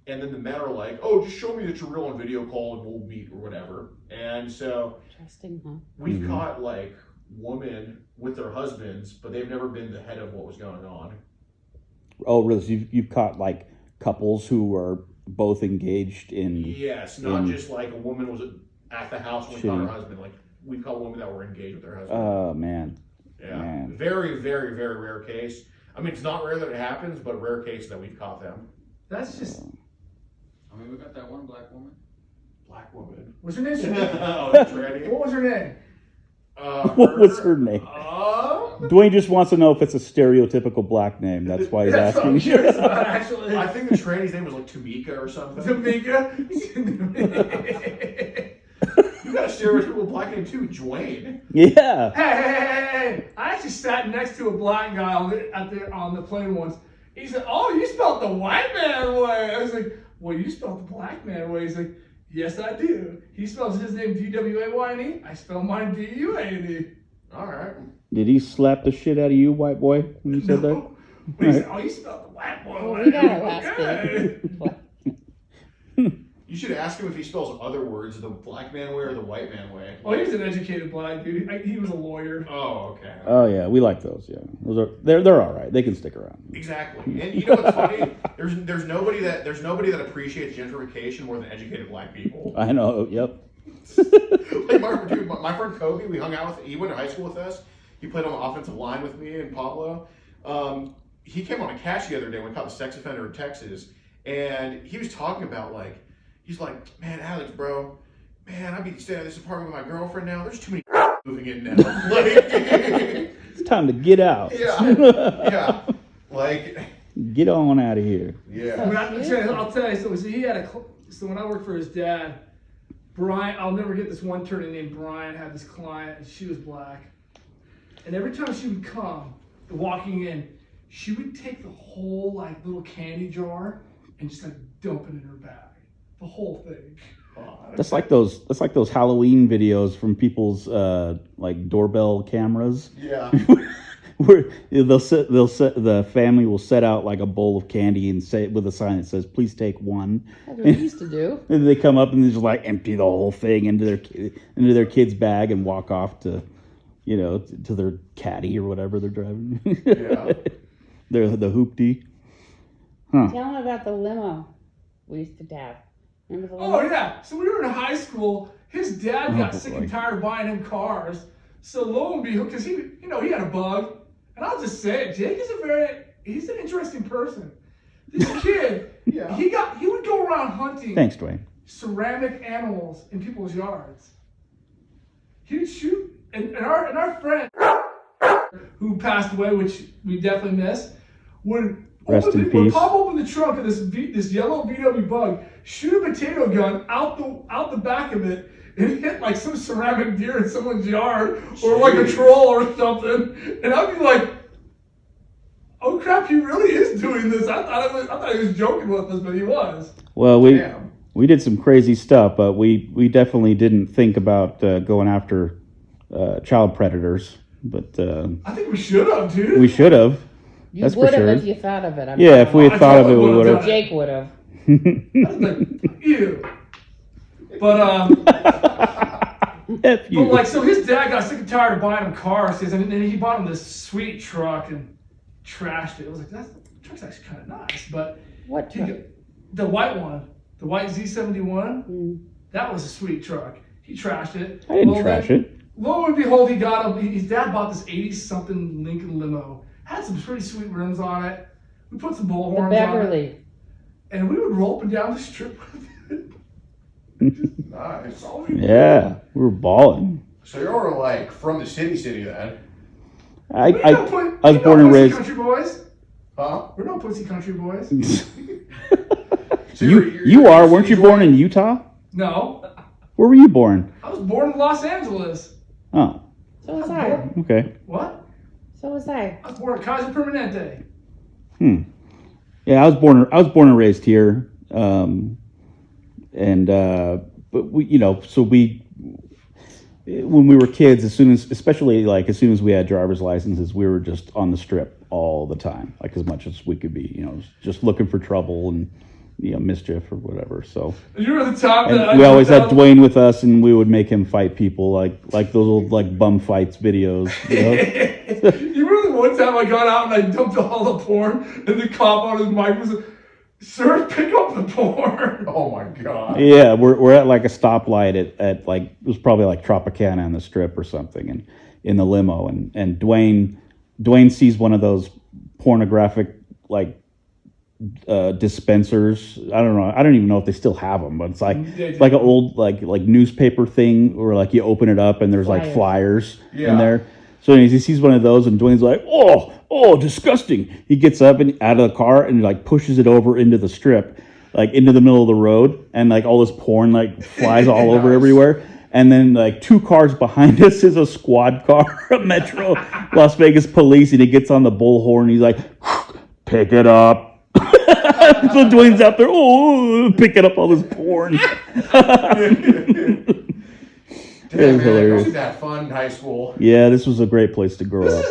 and then the men are like, oh, just show me that you're real on video call and we'll meet or whatever. And so Interesting, huh? we've caught like women with their husbands, but they've never been the head of what was going on. Oh, really? So you've caught like couples who are both engaged in. Yes, not just like a woman was at the house when caught her husband. Like, we've caught women that were engaged with their husband. Oh man. Yeah, Man. very, very, very rare case. I mean, it's not rare that it happens, but a rare case that we've caught them. That's just. I mean, we got that one black woman. Black woman. What's her name? Oh, that's ready. What was her name? What was her name? Duane just wants to know if it's a stereotypical black name. That's why he's That's what I'm asking. curious about, actually. I think the tranny's name was like Tamika or something. Tamika. You got a stereotypical black name too, Duane. Yeah. Hey! I actually sat next to a black guy on the plane once. He said, "Oh, you spelled the white man way." I was like, "Well, you spelled the black man way." He's like, "Yes, I do." He spells his name D-W-A-Y-N-E. I spell mine D-U-A-N-E. All right. Did he slap the shit out of you, white boy, when you said that? No. But he said, "Oh, you spelled the white boy Well, way." we got it last Okay. week. You should ask him if he spells other words the black man way or the white man way. Well, he's an educated black dude. He was a lawyer. Oh, okay. Oh yeah, we like those. Yeah, those are they're all right. They can stick around. Exactly. And you know what's funny? There's nobody that appreciates gentrification more than educated black people. I know. Yep. Like my friend Kobe, we hung out with. He went to high school with us. He played on the offensive line with me and Pablo. He came on a catch the other day when we caught the sex offender in Texas, and he was talking about he's like, "Man, Alex, bro, man, I'd be staying at this apartment with my girlfriend now. There's too many moving in now." It's time to get out. Yeah. Like, Get on out of here. yeah. I mean, I'll tell you. So he had so when I worked for his dad, Brian. I'll never get this one attorney named Brian had this client, and she was black. And every time she would come, walking in, she would take the whole little candy jar and just dump it in her bag, the whole thing. That's like those Halloween videos from people's doorbell cameras. Yeah. Where the family will set out like a bowl of candy and say with a sign that says "Please take one." That's what we used to do. And they come up and they just empty the whole thing into their kid's bag and walk off to their caddy or whatever they're driving. Yeah. They're the hoopty. Tell them about the limo we used to have. Remember the limo? Oh yeah. So we were in high school. His dad got sick boy. and tired of buying him cars. So lo and behold, because he had a bug, and I'll just say it, Jake is he's an interesting person. This kid, Yeah. he would go around hunting Thanks, Duane. ceramic animals in people's yards. He would shoot, and our friend who passed away, which we definitely miss, would pop open the trunk of this yellow VW Bug, shoot a potato gun out the back of it, and hit some ceramic deer in someone's yard, or a troll or something. And I'd be like, "Oh crap, he really is doing this." I thought he was joking with us, but he was. Well, Damn. we did some crazy stuff, but we definitely didn't think about going after child predators. But I think we should have, dude. we should have. You That's for would have sure. if you thought of it. Yeah, if we had I thought of it, totally we would would've have. Jake would have. I was like, ew. But F you. But so his dad got sick and tired of buying him cars, and then he bought him this sweet truck and trashed it. I was like, the truck's actually kind of nice, but What truck? the white one, the white Z71, Mm. that was a sweet truck. He trashed it. I didn't trash it. Lo and behold, he got him. His dad bought this 80-something Lincoln limo. Had some pretty sweet rims on it. We put some bull The horns on it, Beverly. and we would roll up and down the strip with it. Nice. That's all we did. Yeah, we were balling. So you're from the city then. I We don't put- was we born don't and pussy raised. country boys. Huh? We're no pussy country boys. So You are, weren't you born in Utah? No, Where were you born? I was born in Los Angeles. Oh, So was I. okay. What? So was I. I was born at Kaiser Permanente. Yeah, I was born and raised here. But we, when we were kids, especially as soon as we had driver's licenses, we were just on the strip all the time, as much as we could be, just looking for trouble and, mischief or whatever. So, You were the top that and we always had Duane with us, and we would make him fight people like those old bum fights videos. You remember the one time I got out and I dumped all the porn, and the cop on his mic was like, "Sir, pick up the porn." Oh my god. Yeah, we're at a stoplight at it was probably Tropicana on the strip or something, and in the limo, and Duane sees one of those pornographic dispensers. I don't know. I don't even know if they still have them, but it's it's like an old newspaper thing where you open it up and there's flyers in Yeah. there. So anyways, he sees one of those and Duane's like, oh, disgusting. He gets up and out of the car and pushes it over into the strip, into the middle of the road, and all this porn flies all over Nice. everywhere. And then like 2 cars behind us is a squad car, a Metro Las Vegas police, and he gets on the bullhorn. He's like, pick it up. So Duane's out there, picking up all this porn. Damn, man, hilarious. wasn't that fun in high school? Yeah, this was a great place to grow up.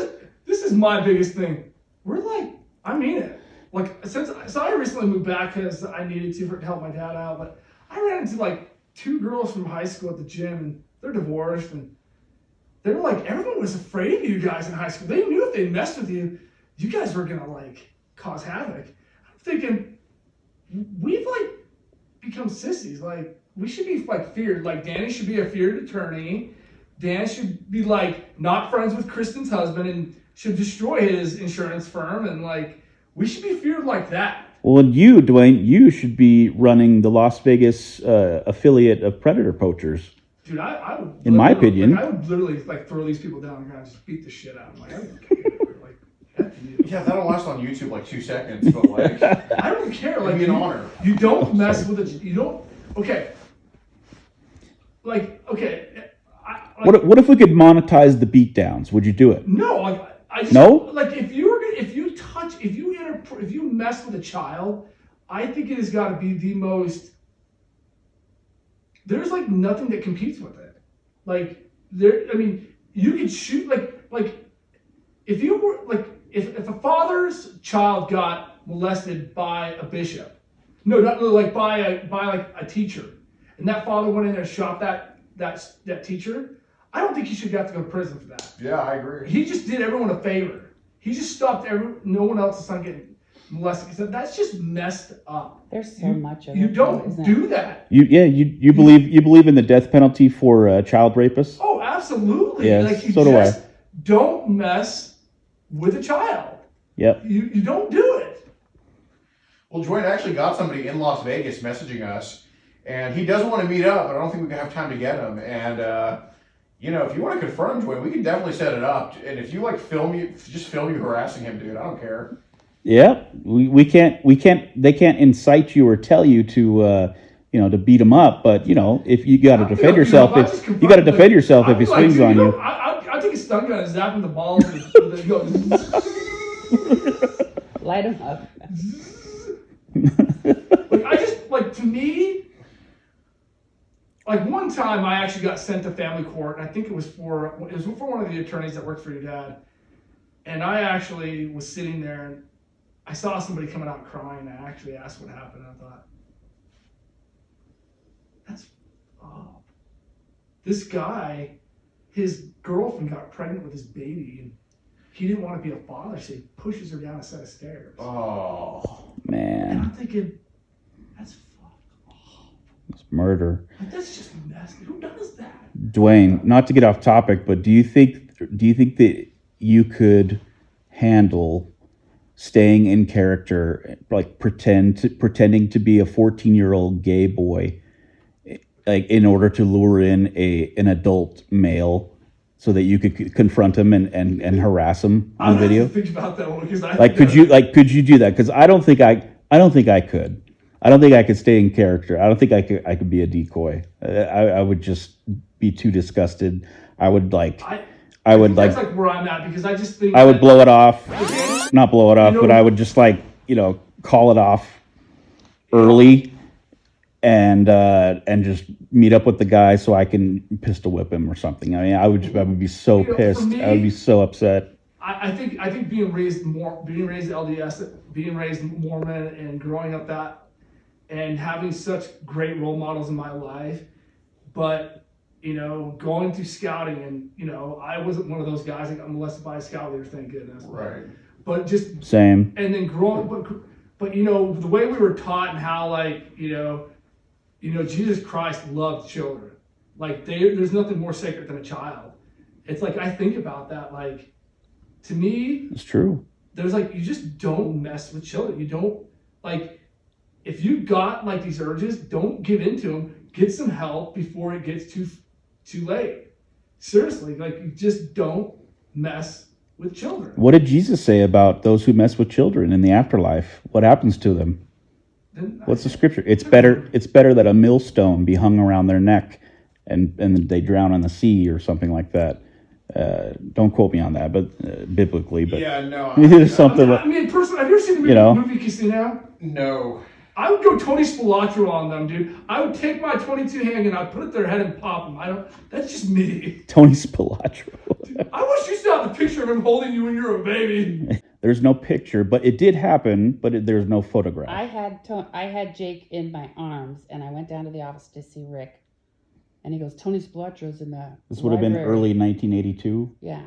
This is my biggest thing. We're like, I mean it. Like so I recently moved back because I needed to help my dad out, but I ran into like 2 girls from high school at the gym, and they're divorced, and they were like, everyone was afraid of you guys in high school. They knew if they messed with you, you guys were gonna like cause havoc. I'm thinking, we've like become sissies. Like we should be like feared. Like Danny should be a feared attorney. Dan should be like not friends with Kristen's husband and should destroy his insurance firm, and like we should be feared like that. Well, and you, Duane, you should be running the Las Vegas affiliate of Predator Poachers. Dude, I would. In my opinion. Like, I would literally like throw these people down and just beat the shit out of them. Like I don't care. Like F you. Yeah, that'll last on YouTube like 2 seconds, but like, I don't care. Like it'd be an honor. You don't mess with it. You don't. Okay. Like okay. What if we could monetize the beatdowns? Would you do it? No, like I just No? like if you mess with a child, I think it has got to be the most. There's like nothing that competes with it. Like there, I mean, you could shoot like if you were like if a father's child got molested by a bishop, no, not like by a teacher, and that father went in there and shot that teacher. I don't think he should have to go to prison for that. Yeah, I agree. He just did everyone a favor. He just stopped no one else's son getting molested. He said that's just messed up. There's so much of it. You don't isn't do that. You believe in the death penalty for child rapists? Oh, absolutely. Yeah, like you so do I. just don't mess with a child. Yep. You don't do it. Well, Duane actually got somebody in Las Vegas messaging us, and he does want to meet up, but I don't think we have time to get him. And you know, if you want to confront Duane, we can definitely set it up. And if you like film you harassing him, dude, I don't care. Yeah, we can't. They can't incite you or tell you to to beat him up. But if you got to defend yourself, you got to defend yourself if he swings on you. I take a stun gun and zap him the balls with it. Go. Light him up. Like to me. Like one time I actually got sent to family court, and I think it was for one of the attorneys that worked for your dad. And I actually was sitting there and I saw somebody coming out crying, and I actually asked what happened, and I thought, this guy, his girlfriend got pregnant with his baby, and he didn't want to be a father, so he pushes her down a set of stairs. Oh, And Man, I'm thinking, that's fucked up. it's murder. Like, that's just nasty. Who does that? Duane, not to get off topic, but do you think that you could handle staying in character, like pretending to be a 14-year-old gay boy, like in order to lure in an adult male so that you could confront him and harass him on video? I think about that one because Could you do that? Because I don't think I could. I don't think I could stay in character. I don't think I could be a decoy. I would just be too disgusted. I would that's like where I'm at because I just think I would blow it off. Not blow it off, You know- but I would just call it off early and just meet up with the guy so I can pistol whip him or something. I mean, I would be so for pissed. me- I would be so upset. I think being raised LDS, being raised Mormon, and growing up that, and having such great role models in my life, but going through scouting, and I wasn't one of those guys that got molested by a scout leader, thank goodness. right. But just Same. and then growing, but the way we were taught and how Jesus Christ loved children. Like there's nothing more sacred than a child. It's like I think about that. Like to me, It's true. there's you just don't mess with children. You don't if you got these urges, don't give in to them. Get some help before it gets too late. Seriously, you just don't mess with children. What did Jesus say about those who mess with children in the afterlife? What happens to them? Then What's the scripture? It's better that a millstone be hung around their neck and then they drown in the sea or something like that. Don't quote me on that, but biblically, but Yeah, no. there's something. I mean, personally, have you ever seen the movie Casino? No. I would go Tony Spilotro on them, dude. I would take my 22 handgun, I'd put it their head and pop them. That's just me. Tony Spilotro. I wish you saw the picture of him holding you when you were a baby. There's no picture, but it did happen. But there's no photograph. I had Jake in my arms, and I went down to the office to see Rick, and he goes, "Tony Spilotro's in the." This would have been early 1982. Yeah.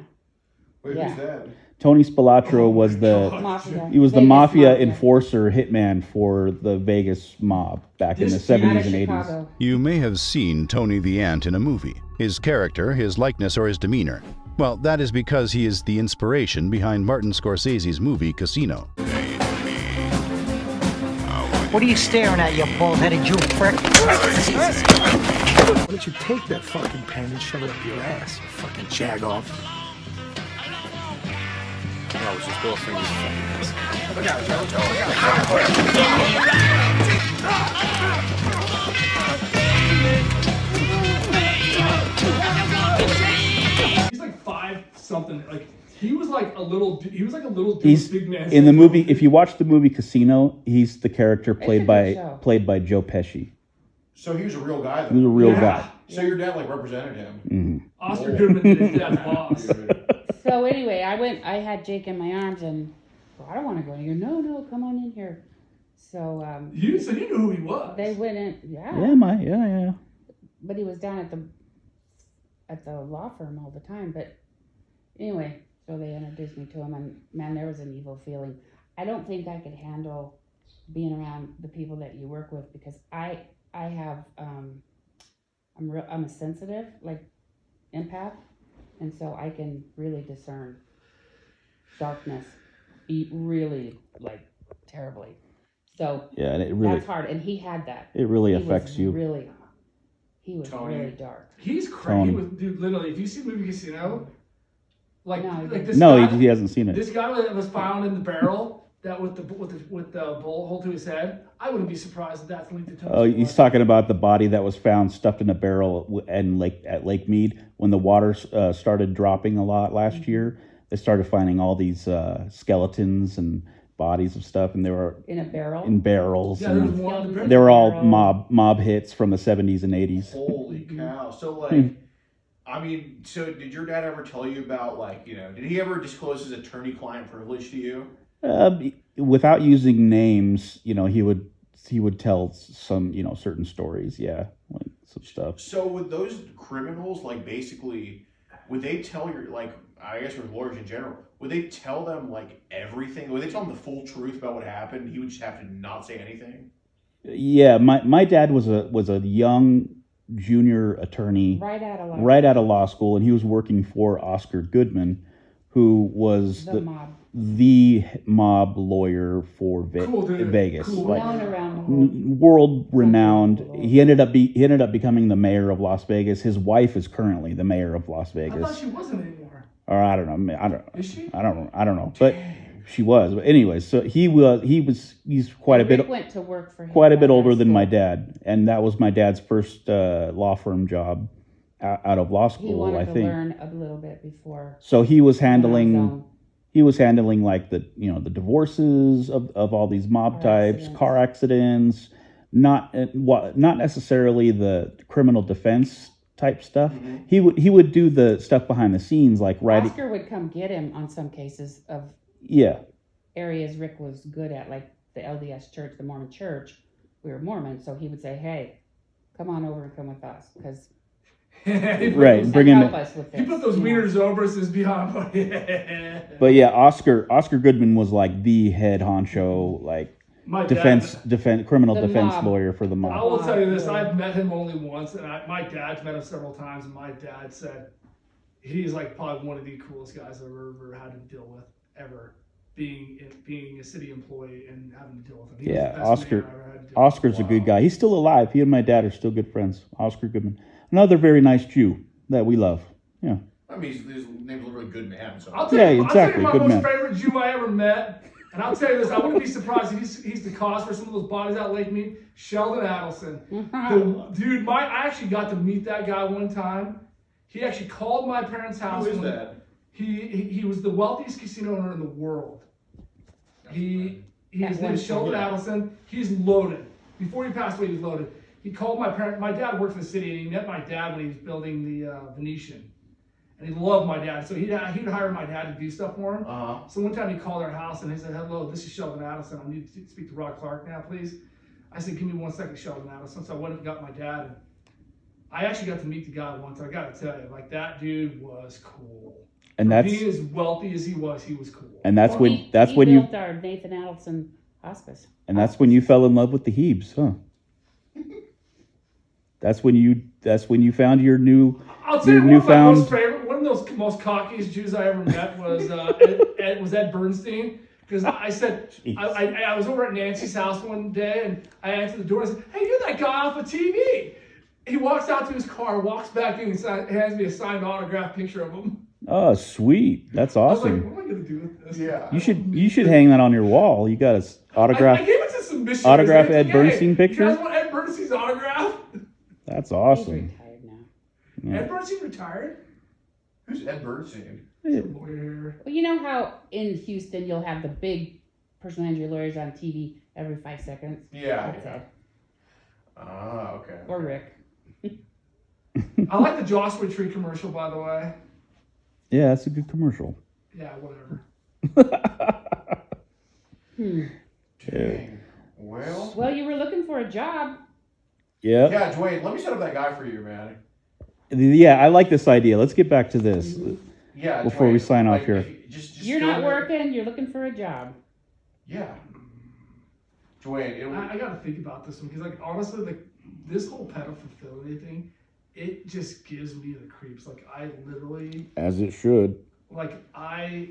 Wait, Yeah. who's that? Tony Spilotro was the Mafia. he was the Vegas mafia Mafia. enforcer hitman for the Vegas mob back in the This dude- 70s Out of and 80s. Chicago. You may have seen Tony the Ant in a movie. His character, his likeness, or his demeanor. Well, that is because he is the inspiration behind Martin Scorsese's movie Casino. What are you staring at, you bald-headed Jew prick? Why don't you take that fucking pen and shove it up your ass, you fucking jagoff? I was just bullshitting these fucking ass. He's like 5 something. Like he was like a little dude He's with big man. in the movie. If you watch the movie Casino, he's the character It's a played good by show. Joe Pesci. So he was a real guy, He was a though. real Yeah. guy. So your dad, like, represented him. Oscar Goodman is his dad's boss. So anyway, I had Jake in my arms, and I don't want to go in here. No, come on in here. So You knew who he was. they went in. Yeah. Yeah. But he was down at the law firm all the time. But anyway, so they introduced me to him, and man, there was an evil feeling. I don't think I could handle being around the people that you work with, because I have I'm a sensitive, like, empath, and so I can really discern darkness really, like, terribly. So Yeah, and it really that's hard, and he had that. it really He affects was you. He was Tony. really dark. He's crazy. Tony. Dude, literally, if you see the movie Casino, like this No, guy, he hasn't seen it. this guy that was found in the barrel that with the bullet hole to his head, I wouldn't be surprised if that's linked to Tony. Oh, he's Spilotro. talking about the body that was found stuffed in a barrel at Lake Mead when the water started dropping a lot last year. They started finding all these skeletons and bodies of stuff, and they were In a barrel. in barrels. Yeah, there was And more. in the they were all Barrel. mob hits from the 70s and 80s. Holy cow. So, like, I mean, so did your dad ever tell you about, like, did he ever disclose his attorney-client privilege to you? Without using names, he would tell some certain stories. Yeah, like some stuff. So with those criminals, like, basically, would they tell your, like, I guess with lawyers in general, would they tell them, like, everything? Would they tell them the full truth about what happened? He would just have to not say anything? Yeah, my dad was a young junior attorney Right out of right out of law school, and he was working for Oscar Goodman, who was the mob. the mob lawyer for Cool, dude. Vegas. Cool. Like, Known around the whole. world renowned. He ended up becoming the mayor of Las Vegas. His wife is currently the mayor of Las I thought Vegas. she wasn't anymore. Or I don't know. I don't. Is she? I don't know. But she was. But anyways, so he's quite a Rick bit went to work for him quite a bit right older out of than my school. dad, and that was my dad's first law firm job out of law He school. wanted I to think. learn a little bit before. So he was he went on his handling. own. He was handling like the divorces of all these mob Car types, accidents. car accidents, not necessarily the criminal defense type stuff. He would do the stuff behind the scenes, like writing. Oscar would come get him on some cases of Yeah, areas Rick was good at, like the LDS church, the Mormon church. We were Mormon, so he would say, "Hey, come on over and come with us," because right. Bring help him. us with this. He put those you know. wieners over us as beyond. Yeah. But yeah, Oscar Goodman was like the head honcho, like My defense criminal The defense mob. lawyer for the I mob. will tell you this: I've met him only once, and my dad's met him several times. And my dad said he's like probably one of the coolest guys I've ever had to deal with ever. Being a city employee and having to deal with him. He was Yeah, the best Oscar. man I ever had to deal with. Oscar's a good guy. He's still alive. He and my dad are still good friends. Oscar Goodman, another very nice Jew that we love. Yeah. I mean, his name's literally Good Man. So I'll tell Yeah, you, exactly, I'll good tell you my man. most favorite Jew I ever met, And I'll tell you this, I wouldn't be surprised if he's the cause for some of those bodies out Lake Mead. Sheldon Adelson. Dude, I actually got to meet that guy one time. He actually called my parents' house. Who is that? He was the wealthiest casino owner in the world. His name is Sheldon Adelson. He's loaded. Before he passed away, he was loaded. He called my parents. My dad worked for the city, and he met my dad when he was building the Venetian. And he loved my dad, so he'd hire my dad to do stuff for him. So one time he called our house and he said, "Hello, this is Sheldon Adelson. I need to speak to Rod Clark now, please." I said, "Give me 1 second, Sheldon Adelson." So I went and got my dad. And I actually got to meet the guy once. I got to tell you, like, that dude was cool. And For that's being as wealthy as he was cool. and that's Well, when he you built our Nathan Adelson hospice. and that's when you fell in love with the Hebes, huh? That's when you found your new I'll tell your you, one of my newfound. most favorite, one of those most cockiest Jews I ever met was Ed Bernstein. Because I said, I was over at Nancy's house one day and I answered the door and I said, "Hey, you're that guy off of TV." He walks out to his car, walks back in, and hands me a signed autograph picture of him. Oh, sweet! That's I was awesome. like, what am I gonna do with this? Yeah. You should hang that on your wall. You got a autograph. I gave it to some missionaries. Autograph They said, Ed Bernstein "Hey, picture?" You guys want Ed Bernstein's autograph? That's He's awesome. retired now. Ed Bernstein retired? Who's Ed Bernstein? Lawyer. Well, you know how in Houston you'll have the big personal injury lawyers on TV every 5 seconds? Yeah. That's Ed. Okay. Or Rick. I like the Joshua Tree commercial, by the way. Yeah, that's a good commercial. Yeah, whatever. Dang. Well. Well, you were looking for a job. Yep. Yeah, Duane, let me set up that guy for you, man. Yeah, I like this idea. Let's get back to this Yeah. before we Duane, sign off like, here. if you- just You're go not there. working. You're looking for a job. Yeah. Duane, it I gotta think about this one because, like, honestly, like this whole pedophilia thing, it just gives me the creeps. Like, I literally, As it should. I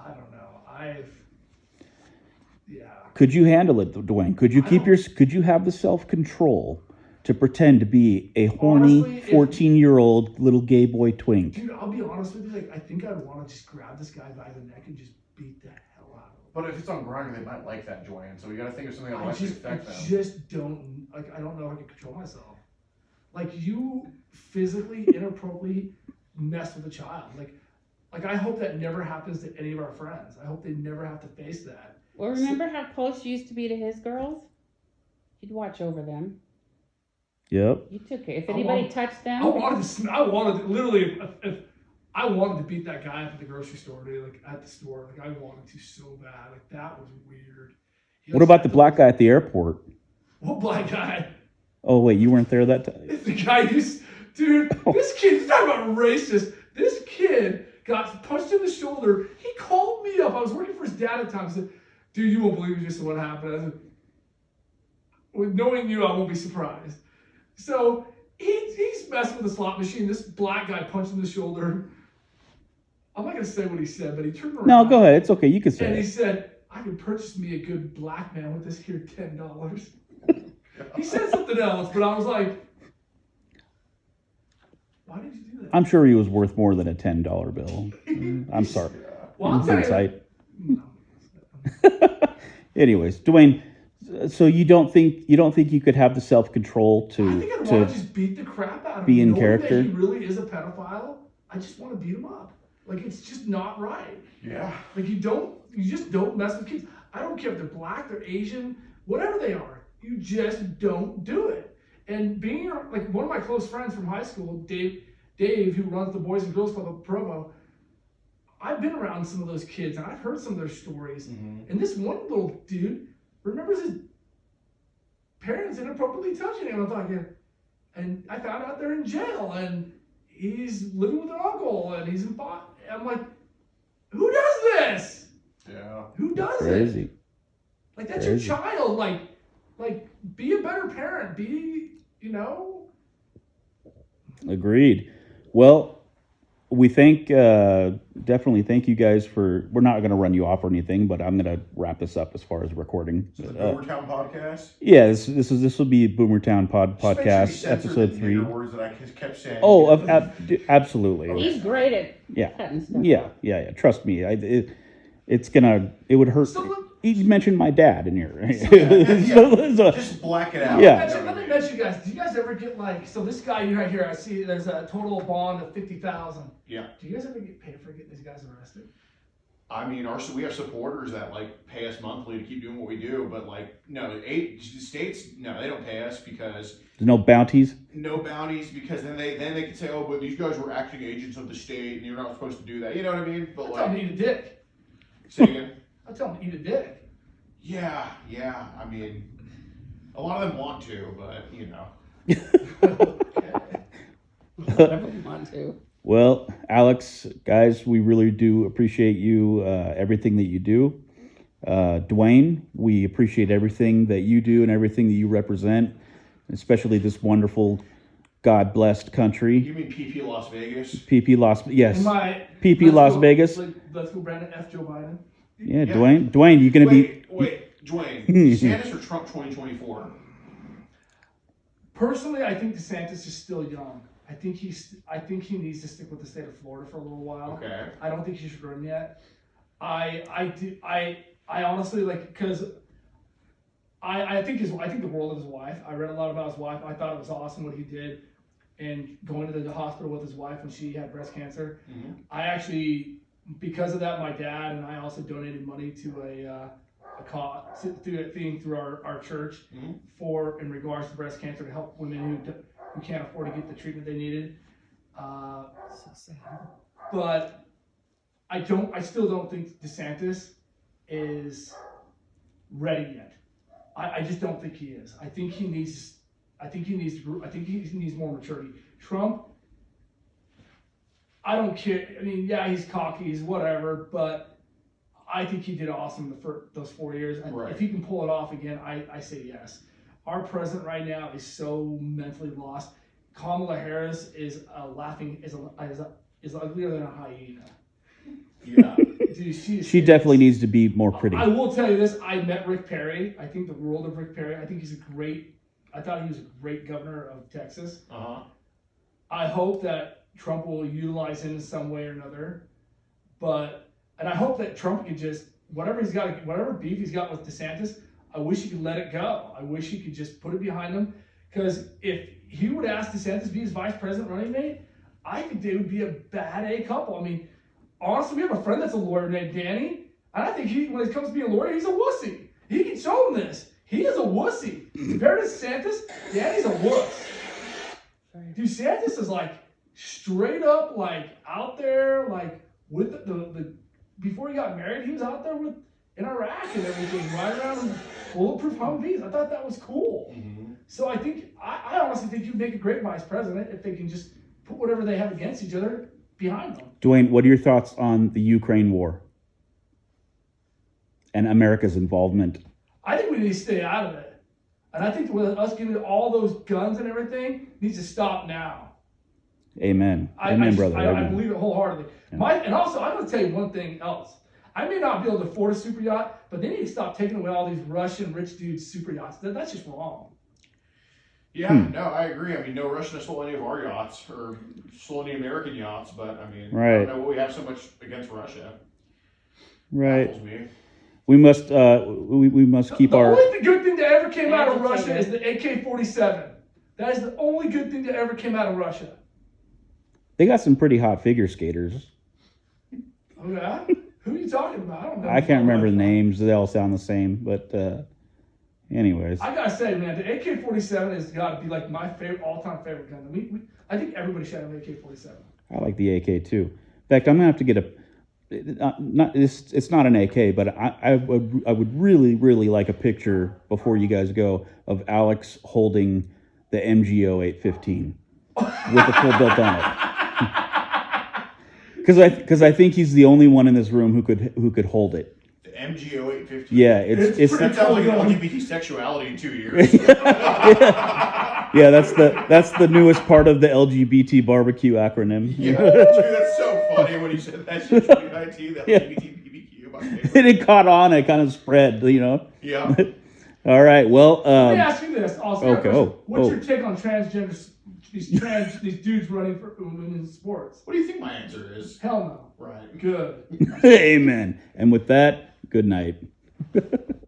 don't know. Yeah. Could you handle it, Duane? Could you could you have the self-control to pretend to be a horny Honestly, 14-year-old little gay boy twink? Dude, I'll be honest with you. Like, I think I'd want to just grab this guy by the neck and just beat the hell out of him. But if it's on Grindr, they might like that, Duane. So we got to think of something that I might affect them. just don't, like, I don't know if I can control myself. Like, you physically, inappropriately mess with a child. Like, I hope that never happens to any of our friends. I hope they never have to face that. Well, remember how close you used to be to his girls? You'd watch over them. Yep. You took care. If anybody touched them, I wanted to literally, if I wanted to beat that guy up at the grocery store, dude, like at the store. Like, I wanted to so bad. Like, that was weird. What about the black guy at the airport? What black guy? Oh, wait, you weren't there that time? The guy dude, this kid, you talking about racist. This kid got punched in the shoulder. He called me up. I was working for his dad at the time. He said, "Dude, you won't believe just what happened." I said, "With knowing you, I won't be surprised." So he's messing with the slot machine. This black guy punched him in the shoulder. I'm not going to say what he said, but he turned around. No, go ahead. It's okay. You can say And he it. said, "I can purchase me a good black man with this here $10. He said something else, but I was like, why did you do that? I'm sure he was worth more than a $10 bill. I'm sorry. Well, I'll tell you. Hindsight. Anyways, Duane, so you don't think you could have the self-control I think I'd want to to just beat the crap out of him. be in Knowing character? that he really is a pedophile. I just want to beat him up. Like, it's just not right. Yeah. Like, you just don't mess with kids. I don't care if they're black, they're Asian, whatever they are. You just don't do it. And being like one of my close friends from high school, Dave, who runs the Boys and Girls Club of Provo, I've been around some of those kids and I've heard some of their stories. Mm-hmm. And this one little dude remembers his parents inappropriately touching him. I'm talking, and I found out they're in jail and he's living with an uncle and he's in pot. I'm like, who does this? Yeah. Who does it? crazy? Like, that's Crazy. your child. Like, be a better parent. Be, Agreed. Well, we definitely thank you guys for. We're not going to run you off or anything, but I'm going to wrap this up as far as recording. So the Boomertown podcast. Yeah, this will be Boomertown Just make sure you podcast censor episode the 3. nigger words that I just kept saying. Oh, absolutely. He's great at Yeah, cutting stuff. yeah. Trust me, it would hurt. You mentioned my dad in here. Just black it out. Yeah. Let me mention, you guys. Do you guys ever get like? So this guy right here, I see. There's a total bond of 50,000. Yeah. Do you guys ever get paid for getting these guys arrested? I mean, we have supporters that like pay us monthly to keep doing what we do, but like no, the states no, they don't pay us because There's no bounties. no bounties because then they can say, oh, but these guys were acting agents of the state and you're not supposed to do that. You know what I mean? But I tell them to eat a dick. say again. I tell them to eat a dick. Yeah. I mean, a lot of them want to, but you know. Whatever you want to. Well, Alex, guys, we really do appreciate you, everything that you do. Duane, we appreciate everything that you do and everything that you represent, especially this wonderful, God-blessed country. You mean PP Las Vegas? PP Las, yes. PP Let's Las go- Vegas. Let's go, Brandon F. Joe Biden. Yeah, Duane, you gonna be? Wait, Duane, DeSantis or Trump 2024? Personally, I think DeSantis is still young. I think he needs to stick with the state of Florida for a little while. Okay. I don't think he should run yet. I honestly like because I think the world of his wife. I read a lot about his wife. I thought it was awesome what he did, and going to the hospital with his wife when she had breast cancer. Mm-hmm. I actually, because of that, my dad and I also donated money to a thing through our church Mm-hmm. in regards to breast cancer to help women who can't afford to get the treatment they needed. So sad. But I still don't think DeSantis is ready yet. I just don't think he is. I think he needs more maturity. Trump, I don't care. I mean, yeah, he's cocky, he's whatever, but I think he did awesome those 4 years. Right. If he can pull it off again, I say yes. Our president right now is so mentally lost. Kamala Harris is uglier than a hyena. Yeah. Dude, She definitely needs to be more pretty. I will tell you this: I met Rick Perry. I think the world of Rick Perry. I think I thought he was a great governor of Texas. Uh-huh. I hope that Trump will utilize him in some way or another. And I hope that Trump can just whatever beef he's got with DeSantis. I wish he could let it go. I wish he could just put it behind him. Because if he would ask DeSantis to be his vice president running mate, I think they would be a bad A couple. I mean, honestly, we have a friend that's a lawyer named Danny, and I think when it comes to being a lawyer, he's a wussy. He can show him this. He is a wussy. Compared to DeSantis, Danny's a wuss. DeSantis is like straight up like out there like with the before he got married, he was out there in Iraq and everything, riding around in bulletproof Humvees. I thought that was cool. Mm-hmm. So I honestly think you'd make a great vice president if they can just put whatever they have against each other behind them. Duane, what are your thoughts on the Ukraine war and America's involvement? I think we need to stay out of it. And I think with us getting all those guns and everything needs to stop now. Amen. Amen, brother. I believe it wholeheartedly. Yeah. And also, I'm going to tell you one thing else. I may not be able to afford a super yacht, but they need to stop taking away all these Russian rich dudes' super yachts. That's just wrong. Yeah, no, I agree. I mean, no Russian has stolen any of our yachts or stolen any American yachts, but I mean, Right. I don't know what we have so much against Russia. Right. Baffles me. We must keep the our. only good thing that ever came out of Agitated. Russia is the AK-47. That is the only good thing that ever came out of Russia. They got some pretty hot figure skaters. Oh yeah? Who are you talking about? I don't know. I can't remember the names. They all sound the same, but anyways. I gotta say, man, the AK-47 has got to be like my all-time favorite gun. I think everybody should have an AK-47. I like the AK too. In fact, I'm gonna have to get it's not an AK, but I would really like a picture before you guys go of Alex holding the MGO 815 with the full built on it. Because I think he's the only one in this room who could hold it. The MG0850. Yeah, it's It's gonna tell like LGBT sexuality in 2 years. yeah, that's the newest part of the LGBT barbecue acronym. Yeah, dude, that's so funny when you said that shit 2019, that Yeah. LGBT BBQ. My favorite. And it caught on, it kind of spread, you know. Yeah. All right, well, Let me ask you this. Also, okay, what's oh. your take on transgender? These dudes running for women's sports. What do you think my answer is? Hell no. Right. Good. Amen. And with that, good night.